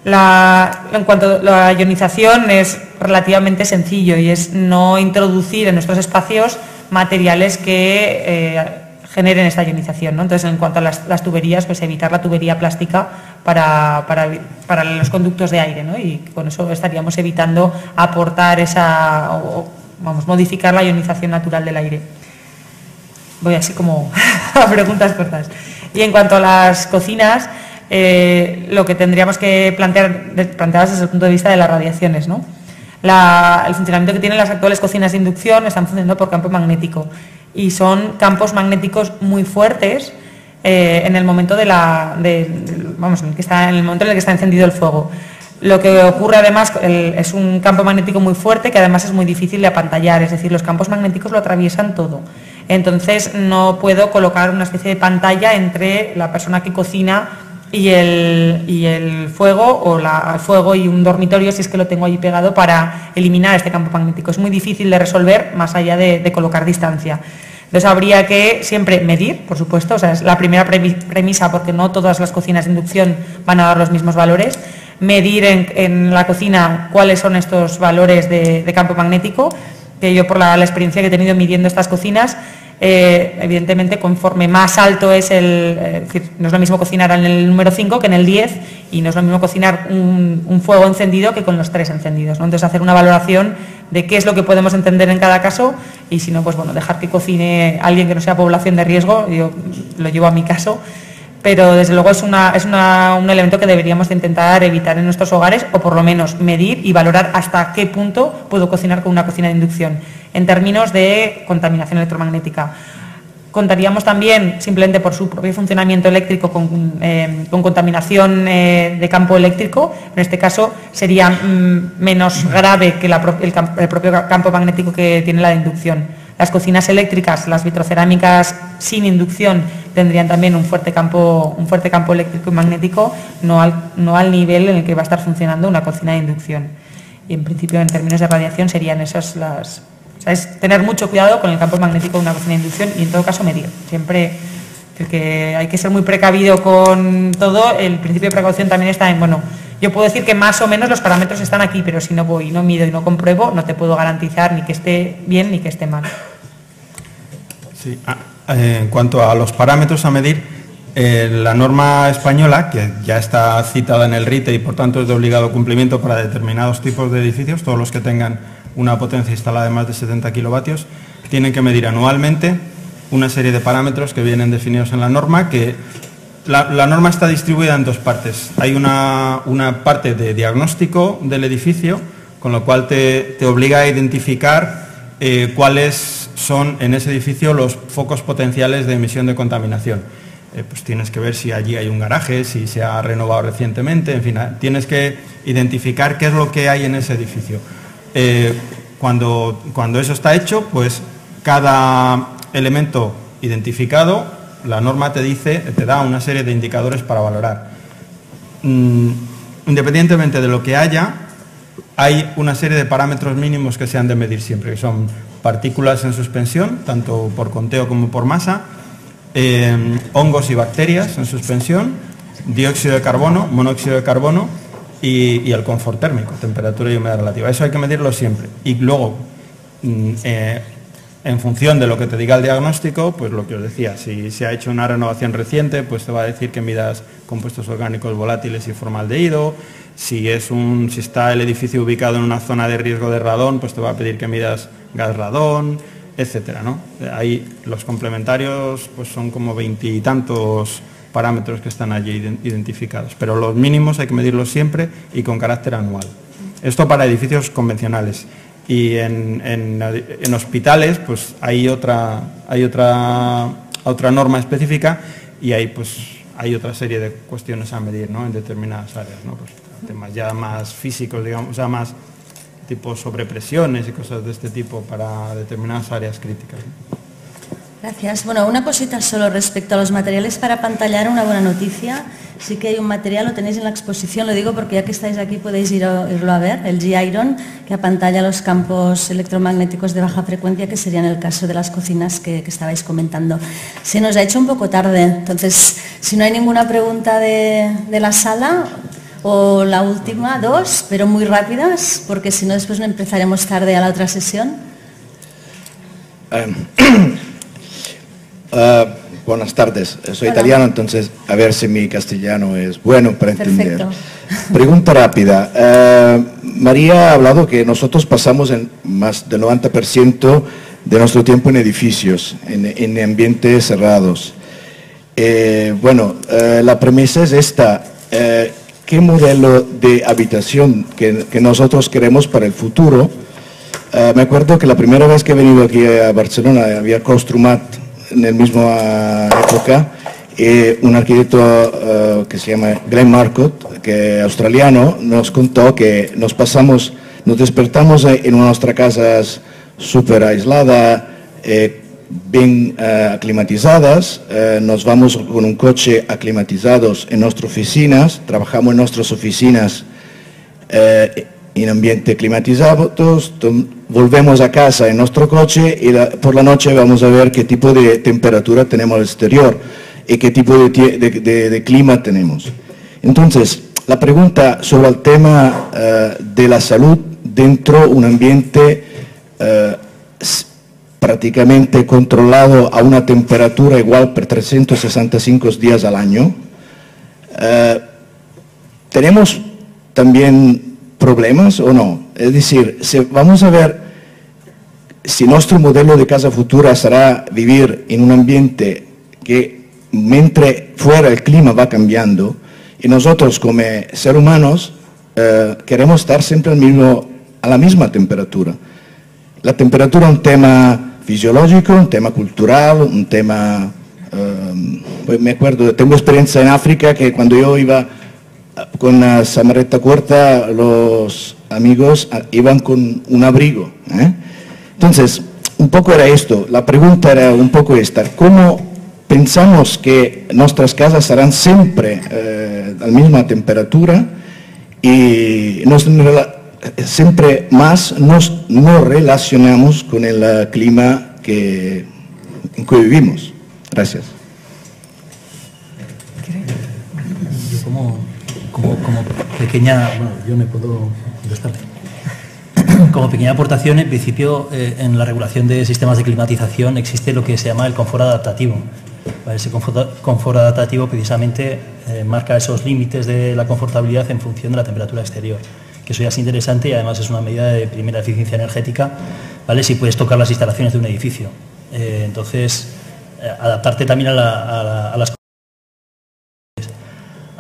D: En cuanto a la ionización, es relativamente sencillo y es no introducir en nuestros espacios materiales que generen esta ionización, ¿no? Entonces, en cuanto a las tuberías, pues evitar la tubería plástica para los conductos de aire, ¿no? Y con eso estaríamos evitando aportar modificar la ionización natural del aire. Voy así como a preguntas cortas. Y en cuanto a las cocinas, lo que tendríamos que plantear desde el punto de vista de las radiaciones, ¿no? El funcionamiento que tienen las actuales cocinas de inducción están funcionando por campo magnético y son campos magnéticos muy fuertes en el momento en el momento en el que está encendido el fuego. Lo que ocurre además es un campo magnético muy fuerte que además es muy difícil de apantallar, es decir, los campos magnéticos lo atraviesan todo. Entonces no puedo colocar una especie de pantalla entre la persona que cocina y el fuego, o el fuego y un dormitorio, si es que lo tengo allí pegado, para eliminar este campo magnético. Es muy difícil de resolver más allá de colocar distancia. Entonces habría que siempre medir, por supuesto, o sea, es la primera premisa, porque no todas las cocinas de inducción van a dar los mismos valores. Medir en la cocina cuáles son estos valores de campo magnético, que yo por la experiencia que he tenido midiendo estas cocinas, evidentemente conforme más alto es no es lo mismo cocinar en el número 5 que en el 10, y no es lo mismo cocinar un fuego encendido que con los 3 encendidos, ¿no? Entonces hacer una valoración de qué es lo que podemos entender en cada caso, y si no, pues bueno, dejar que cocine alguien que no sea población de riesgo. Yo lo llevo a mi caso, pero desde luego es un elemento que deberíamos de intentar evitar en nuestros hogares, o por lo menos medir y valorar hasta qué punto puedo cocinar con una cocina de inducción en términos de contaminación electromagnética. Contaríamos también, simplemente por su propio funcionamiento eléctrico, con contaminación de campo eléctrico. En este caso sería menos grave que el propio campo magnético que tiene la de inducción. Las cocinas eléctricas, las vitrocerámicas sin inducción, tendrían también un fuerte campo eléctrico y magnético, no al nivel en el que va a estar funcionando una cocina de inducción. Y en principio, en términos de radiación, serían esas las... O sea, es tener mucho cuidado con el campo magnético de una cocina de inducción y, en todo caso, medir. Siempre que hay que ser muy precavido con todo. El principio de precaución también está en, bueno, yo puedo decir que más o menos los parámetros están aquí, pero si no voy, no mido y no compruebo, no te puedo garantizar ni que esté bien ni que esté mal.
C: Sí. En cuanto a los parámetros a medir, la norma española, que ya está citada en el RITE y por tanto es de obligado cumplimiento para determinados tipos de edificios, todos los que tengan una potencia instalada de más de 70 kilovatios, tienen que medir anualmente una serie de parámetros que vienen definidos en la norma, que la norma está distribuida en dos partes. Hay una parte de diagnóstico del edificio, con lo cual te obliga a identificar cuáles son en ese edificio los focos potenciales de emisión de contaminación. Pues tienes que ver si allí hay un garaje, si se ha renovado recientemente, en fin, tienes que identificar qué es lo que hay en ese edificio. Cuando eso está hecho, pues cada elemento identificado, la norma te da una serie de indicadores para valorar. Independientemente de lo que haya, hay una serie de parámetros mínimos que se han de medir siempre, que son partículas en suspensión, tanto por conteo como por masa, hongos y bacterias en suspensión, dióxido de carbono, monóxido de carbono y el confort térmico, temperatura y humedad relativa. Eso hay que medirlo siempre. Y luego, en función de lo que te diga el diagnóstico, pues lo que os decía, si se ha hecho una renovación reciente, pues te va a decir que midas compuestos orgánicos volátiles y formaldehído. Si está el edificio ubicado en una zona de riesgo de radón, pues te va a pedir que midas gas radón, etcétera, ¿no? Ahí los complementarios pues son como 20 y tantos parámetros que están allí identificados, pero los mínimos hay que medirlos siempre y con carácter anual. Esto para edificios convencionales. Y en hospitales pues hay otra norma específica, y ahí pues hay otra serie de cuestiones a medir, ¿no?, en determinadas áreas, ¿no? Pues temas ya más físicos, digamos, o sea, más tipo sobrepresiones y cosas de este tipo para determinadas áreas críticas, ¿no?
A: Gracias. Bueno, una cosita solo respecto a los materiales para apantallar, una buena noticia. Sí que hay un material, lo tenéis en la exposición, lo digo porque ya que estáis aquí podéis irlo a ver, el G-Iron, que apantalla los campos electromagnéticos de baja frecuencia, que sería en el caso de las cocinas que estabais comentando. Se nos ha hecho un poco tarde, entonces, si no hay ninguna pregunta de la sala, o la última, dos, pero muy rápidas, porque si no después no empezaremos tarde a la otra sesión.
H: Buenas tardes, soy italiano, entonces a ver si mi castellano es bueno para entender.
A: Perfecto.
H: Pregunta rápida. María ha hablado que nosotros pasamos en más del 90% de nuestro tiempo en edificios, en ambientes cerrados. La premisa es esta. ¿Qué modelo de habitación que nosotros queremos para el futuro? Me acuerdo que la primera vez que he venido aquí a Barcelona había Construmat en la misma época, un arquitecto que se llama Glenn Marcotte, que es australiano, nos contó que nos despertamos en nuestras casas súper aisladas, bien aclimatizadas, nos vamos con un coche aclimatizados en nuestras oficinas, trabajamos en nuestras oficinas en ambiente climatizado, volvemos a casa en nuestro coche y por la noche vamos a ver qué tipo de temperatura tenemos al exterior y qué tipo de clima tenemos. Entonces, la pregunta sobre el tema de la salud dentro de un ambiente prácticamente controlado a una temperatura igual por 365 días al año. ¿Tenemos también problemas o no? Es decir, vamos a ver si nuestro modelo de casa futura será vivir en un ambiente que mientras fuera el clima va cambiando y nosotros como seres humanos queremos estar siempre a la misma temperatura. La temperatura es un tema fisiológico, un tema cultural, un tema... me acuerdo, tengo experiencia en África que cuando yo iba con la samarreta corta, los amigos iban con un abrigo. Entonces, un poco era esto, la pregunta era un poco esta, ¿cómo pensamos que nuestras casas serán siempre a la misma temperatura y siempre más nos relacionamos con el clima en que vivimos? Gracias.
E: Yo como pequeña, bueno, yo me puedo contestar. Como pequeña aportación, en principio, en la regulación de sistemas de climatización existe lo que se llama el confort adaptativo. Ese confort adaptativo precisamente marca esos límites de la confortabilidad en función de la temperatura exterior, que eso ya es interesante y además es una medida de primera eficiencia energética, ¿vale? Si puedes tocar las instalaciones de un edificio. Entonces, adaptarte también a las...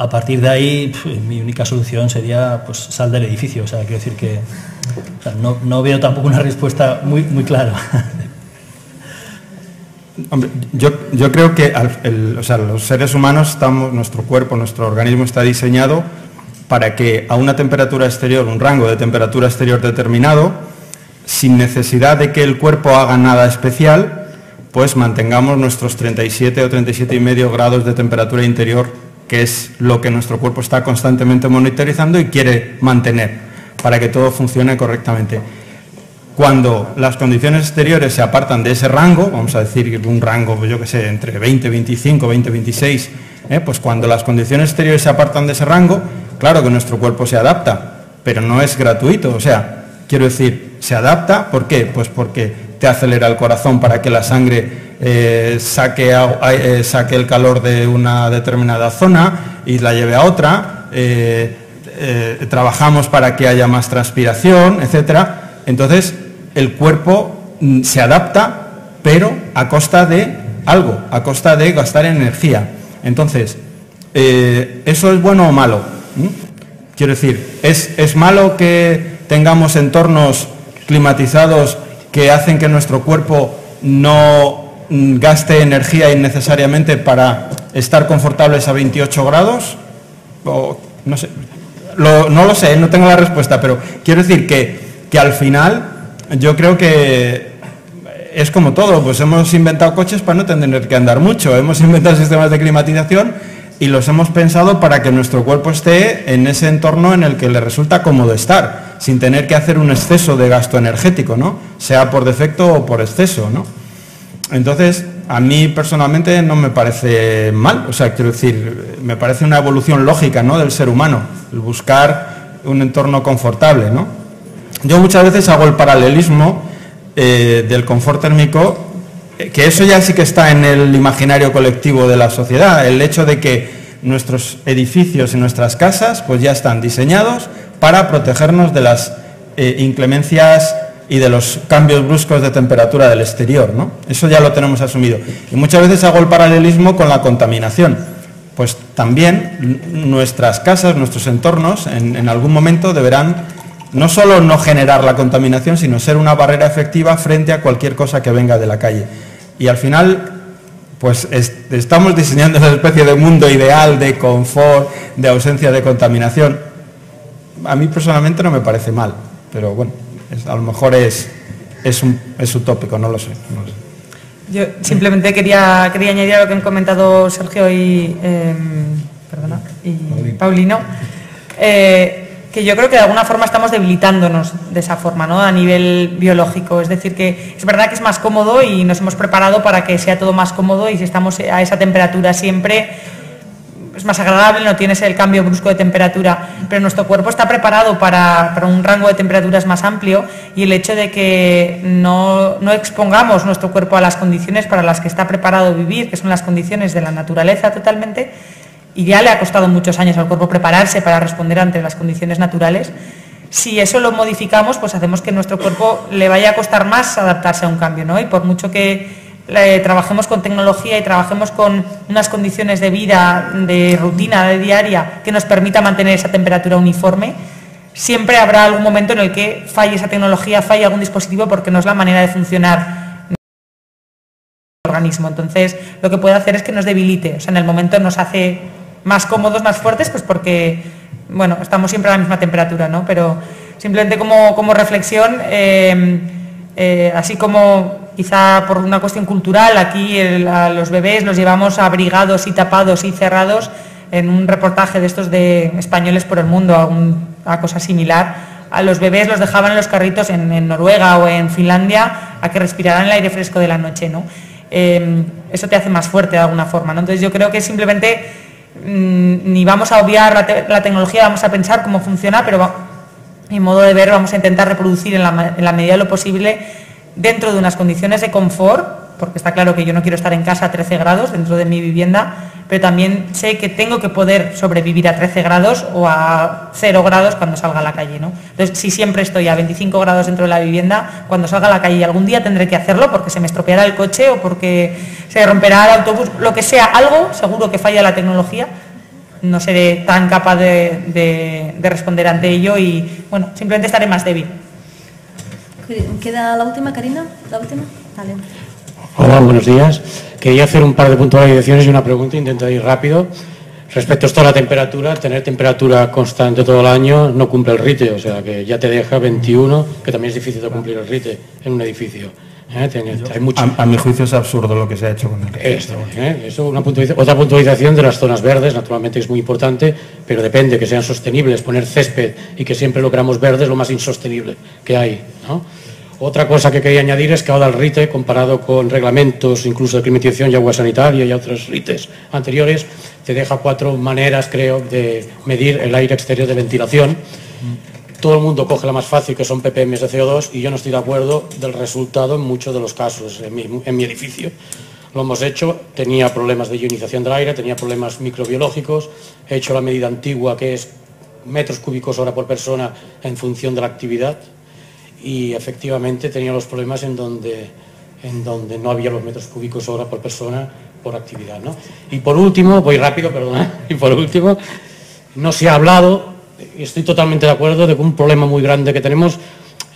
E: A partir de ahí, mi única solución sería pues sal del edificio. O sea, quiero decir que no veo tampoco una respuesta muy clara.
C: Hombre, yo creo que los seres humanos nuestro cuerpo, nuestro organismo está diseñado para que a una temperatura exterior, un rango de temperatura exterior determinado, sin necesidad de que el cuerpo haga nada especial, pues mantengamos nuestros 37 o 37,5 grados de temperatura interior, que es lo que nuestro cuerpo está constantemente monitorizando y quiere mantener para que todo funcione correctamente. Cuando las condiciones exteriores se apartan de ese rango, vamos a decir un rango, yo que sé, entre 20-25, 20-26, pues cuando las condiciones exteriores se apartan de ese rango, claro que nuestro cuerpo se adapta, pero no es gratuito, o sea, quiero decir, se adapta, ¿por qué? Pues porque te acelera el corazón para que la sangre saque el calor de una determinada zona y la lleve a otra, trabajamos para que haya más transpiración, etcétera. Entonces, el cuerpo se adapta, pero a costa de algo, a costa de gastar energía. Entonces, ¿eso es bueno o malo? Quiero decir, ¿es malo que tengamos entornos climatizados que hacen que nuestro cuerpo no gaste energía innecesariamente para estar confortables a 28 grados? O, no sé, no lo sé, no tengo la respuesta, pero quiero decir que al final yo creo que es como todo, pues hemos inventado coches para no tener que andar mucho, hemos inventado sistemas de climatización y los hemos pensado para que nuestro cuerpo esté en ese entorno en el que le resulta cómodo estar, sin tener que hacer un exceso de gasto energético, ¿no? Sea por defecto o por exceso, ¿no? Entonces, a mí personalmente no me parece mal, o sea, quiero decir, me parece una evolución lógica, ¿no?, del ser humano, el buscar un entorno confortable, ¿no? Yo muchas veces hago el paralelismo del confort térmico, que eso ya sí que está en el imaginario colectivo de la sociedad, el hecho de que nuestros edificios y nuestras casas pues ya están diseñados para protegernos de las inclemencias y de los cambios bruscos de temperatura del exterior, ¿no? Eso ya lo tenemos asumido. Y muchas veces hago el paralelismo con la contaminación. Pues también nuestras casas, nuestros entornos, en algún momento deberán no solo no generar la contaminación, sino ser una barrera efectiva frente a cualquier cosa que venga de la calle. Y al final, pues estamos diseñando esa especie de mundo ideal de confort, de ausencia de contaminación. A mí personalmente no me parece mal, pero bueno, a lo mejor es utópico, no lo sé.
D: Yo simplemente quería añadir a lo que han comentado Sergio y Paulino, que yo creo que de alguna forma estamos debilitándonos de esa forma, ¿no?, a nivel biológico. Es decir, que es verdad que es más cómodo y nos hemos preparado para que sea todo más cómodo, y si estamos a esa temperatura siempre es más agradable, no tienes el cambio brusco de temperatura, pero nuestro cuerpo está preparado para un rango de temperaturas más amplio, y el hecho de que no expongamos nuestro cuerpo a las condiciones para las que está preparado vivir, que son las condiciones de la naturaleza totalmente, y ya le ha costado muchos años al cuerpo prepararse para responder ante las condiciones naturales. Si eso lo modificamos, pues hacemos que nuestro cuerpo le vaya a costar más adaptarse a un cambio, ¿no? Y por mucho que trabajemos con tecnología y trabajemos con unas condiciones de vida, de rutina, de diaria, que nos permita mantener esa temperatura uniforme, siempre habrá algún momento en el que falle esa tecnología, falle algún dispositivo, porque no es la manera de funcionar del organismo. Entonces, lo que puede hacer es que nos debilite, o sea, en el momento nos hace más cómodos, más fuertes, pues porque, bueno, estamos siempre a la misma temperatura, ¿no? Pero simplemente como reflexión, así como quizá por una cuestión cultural, aquí a los bebés los llevamos abrigados y tapados y cerrados, en un reportaje de estos de Españoles por el Mundo, a cosa similar, a los bebés los dejaban en los carritos en Noruega o en Finlandia a que respiraran el aire fresco de la noche, ¿no? Eso te hace más fuerte de alguna forma, ¿no? Entonces yo creo que simplemente ni vamos a obviar la tecnología, vamos a pensar cómo funciona, pero mi modo de ver, vamos a intentar reproducir en la medida de lo posible, dentro de unas condiciones de confort, porque está claro que yo no quiero estar en casa a 13 grados dentro de mi vivienda, pero también sé que tengo que poder sobrevivir a 13 grados o a 0 grados cuando salga a la calle, ¿no? Entonces, si siempre estoy a 25 grados dentro de la vivienda, cuando salga a la calle, y algún día tendré que hacerlo porque se me estropeará el coche o porque se romperá el autobús, lo que sea, algo, seguro que falla la tecnología, no seré tan capaz de responder ante ello y, bueno, simplemente estaré más débil.
A: ¿Queda la última, Karina? ¿La última? Vale.
I: Hola, buenos días. Quería hacer un par de puntualizaciones y una pregunta, intento ir rápido. Respecto a esto de la temperatura, tener temperatura constante todo el año no cumple el RITE, o sea que ya te deja 21, que también es difícil de cumplir el RITE en un edificio. Hay mucho...
C: a mi juicio es absurdo lo que se ha hecho con el RITE.
I: Eso, otra puntualización de las zonas verdes, naturalmente es muy importante, pero depende que sean sostenibles. Poner césped y que siempre lo queramos verde es lo más insostenible que hay, ¿no? Otra cosa que quería añadir es que ahora el RITE, comparado con reglamentos incluso de climatización y agua sanitaria y otros RITES anteriores, te deja 4 maneras, creo, de medir el aire exterior de ventilación. Todo el mundo coge la más fácil, que son ppm de CO2, y yo no estoy de acuerdo del resultado en muchos de los casos. En mi edificio lo hemos hecho, tenía problemas de ionización del aire, tenía problemas microbiológicos, he hecho la medida antigua, que es metros cúbicos hora por persona en función de la actividad, y efectivamente tenía los problemas en donde no había los metros cúbicos hora por persona por actividad, ¿no? Y por último, voy rápido, perdona, y por último, no se ha hablado, y estoy totalmente de acuerdo, de que un problema muy grande que tenemos,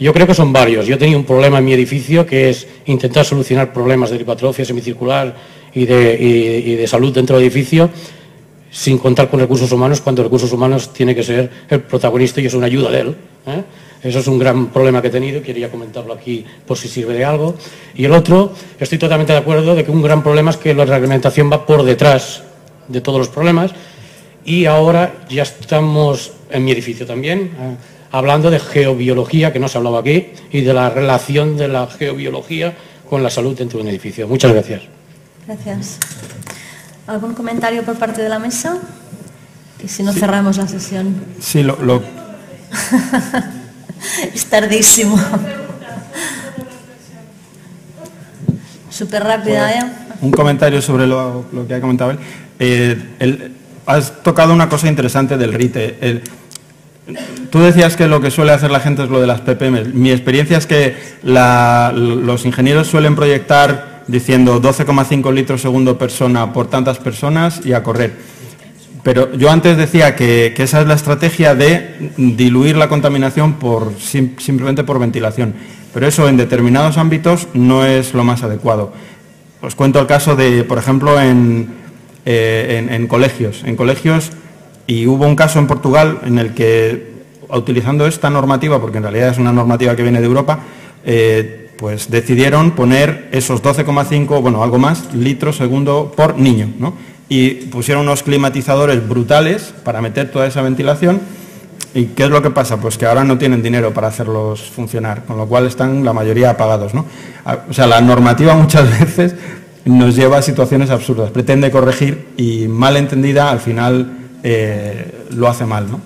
I: yo creo que son varios. Yo tenía un problema en mi edificio, que es intentar solucionar problemas de hipertrofia semicircular y de salud dentro del edificio, sin contar con recursos humanos, cuando recursos humanos tiene que ser el protagonista y es una ayuda de él. Eso es un gran problema que he tenido y quería comentarlo aquí por si sirve de algo. Y el otro, estoy totalmente de acuerdo de que un gran problema es que la reglamentación va por detrás de todos los problemas, y ahora ya estamos en mi edificio también hablando de geobiología, que no se hablaba aquí, y de la relación de la geobiología con la salud dentro de un edificio. Muchas gracias.
A: Gracias. ¿Algún comentario por parte de la mesa? Y si no, cerramos la sesión.
C: Sí,
A: Es tardísimo. Súper rápida, ¿eh?
C: Un comentario sobre lo que ha comentado él. Has tocado una cosa interesante del RITE. Tú decías que lo que suele hacer la gente es lo de las ppm. Mi experiencia es que los ingenieros suelen proyectar diciendo 12,5 litros segundo persona por tantas personas y a correr. Pero yo antes decía que esa es la estrategia de diluir la contaminación simplemente por ventilación. Pero eso en determinados ámbitos no es lo más adecuado. Os cuento el caso de, por ejemplo, en colegios. En colegios, y hubo un caso en Portugal en el que, utilizando esta normativa, porque en realidad es una normativa que viene de Europa, pues decidieron poner esos 12,5, bueno, algo más, litros segundo por niño, ¿no? Y pusieron unos climatizadores brutales para meter toda esa ventilación. ¿Y qué es lo que pasa? Pues que ahora no tienen dinero para hacerlos funcionar, con lo cual están la mayoría apagados, ¿no? O sea, la normativa muchas veces nos lleva a situaciones absurdas, pretende corregir y mal entendida al final lo hace mal, ¿no?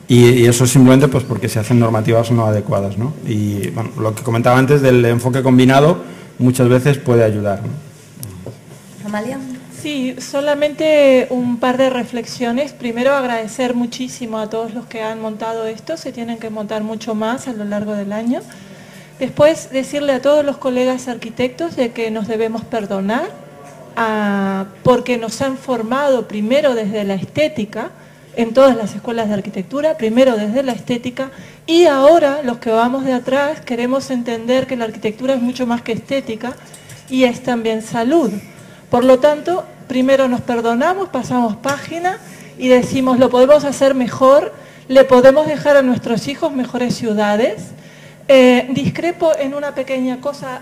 C: Y eso es simplemente pues porque se hacen normativas no adecuadas, ¿no? Y bueno, lo que comentaba antes del enfoque combinado muchas veces puede ayudar, ¿no?
A: Amalia.
J: Sí, solamente un par de reflexiones. Primero, agradecer muchísimo a todos los que han montado esto. Se tienen que montar mucho más a lo largo del año. Después, decirle a todos los colegas arquitectos de que nos debemos perdonar porque nos han formado primero desde la estética, en todas las escuelas de arquitectura, primero desde la estética, y ahora los que vamos de atrás queremos entender que la arquitectura es mucho más que estética y es también salud. Por lo tanto, primero nos perdonamos, pasamos página y decimos lo podemos hacer mejor, le podemos dejar a nuestros hijos mejores ciudades. Discrepo en una pequeña cosa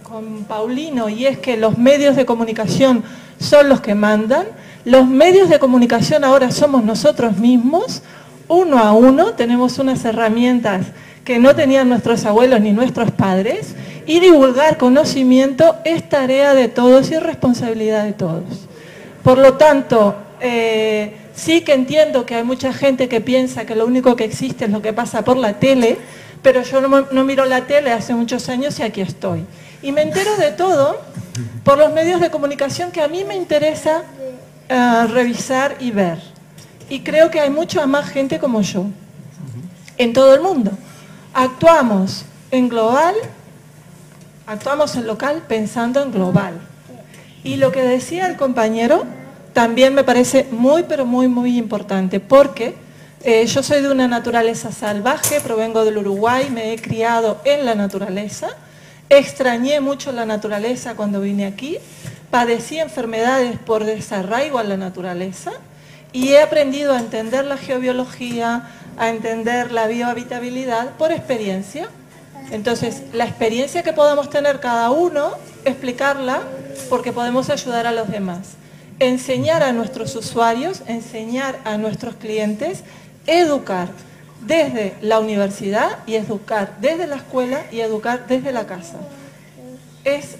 J: con Paulino, y es que los medios de comunicación son los que mandan. Los medios de comunicación ahora somos nosotros mismos, uno a uno, tenemos unas herramientas que no tenían nuestros abuelos ni nuestros padres, y divulgar conocimiento es tarea de todos y responsabilidad de todos. Por lo tanto, sí que entiendo que hay mucha gente que piensa que lo único que existe es lo que pasa por la tele, pero yo no miro la tele hace muchos años y aquí estoy. Y me entero de todo por los medios de comunicación que a mí me interesa revisar y ver. Y creo que hay mucha más gente como yo, en todo el mundo. Actuamos en global, actuamos en local pensando en global. Y lo que decía el compañero también me parece muy, pero muy, muy importante, porque yo soy de una naturaleza salvaje, provengo del Uruguay, me he criado en la naturaleza, extrañé mucho la naturaleza cuando vine aquí, padecí enfermedades por desarraigo a la naturaleza y he aprendido a entender la geobiología, a entender la biohabitabilidad por experiencia. Entonces, la experiencia que podamos tener cada uno, explicarla porque podemos ayudar a los demás. Enseñar a nuestros usuarios, enseñar a nuestros clientes, educar desde la universidad y educar desde la escuela y educar desde la casa. Es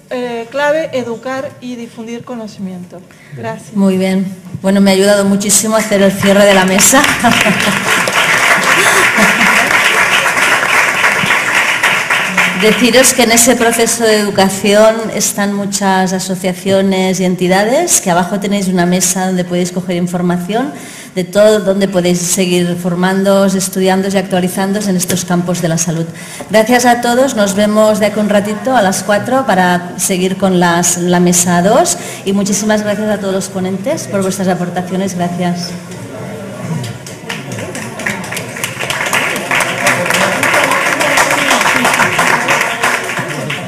J: clave educar y difundir conocimiento. Gracias.
A: Muy bien. Bueno, me ha ayudado muchísimo a hacer el cierre de la mesa. Deciros que en ese proceso de educación están muchas asociaciones y entidades, que abajo tenéis una mesa donde podéis coger información de todo, donde podéis seguir formándoos, estudiándoos y actualizándoos en estos campos de la salud. Gracias a todos, nos vemos de aquí un ratito a las 4 para seguir con la mesa 2 y muchísimas gracias a todos los ponentes por vuestras aportaciones. Gracias.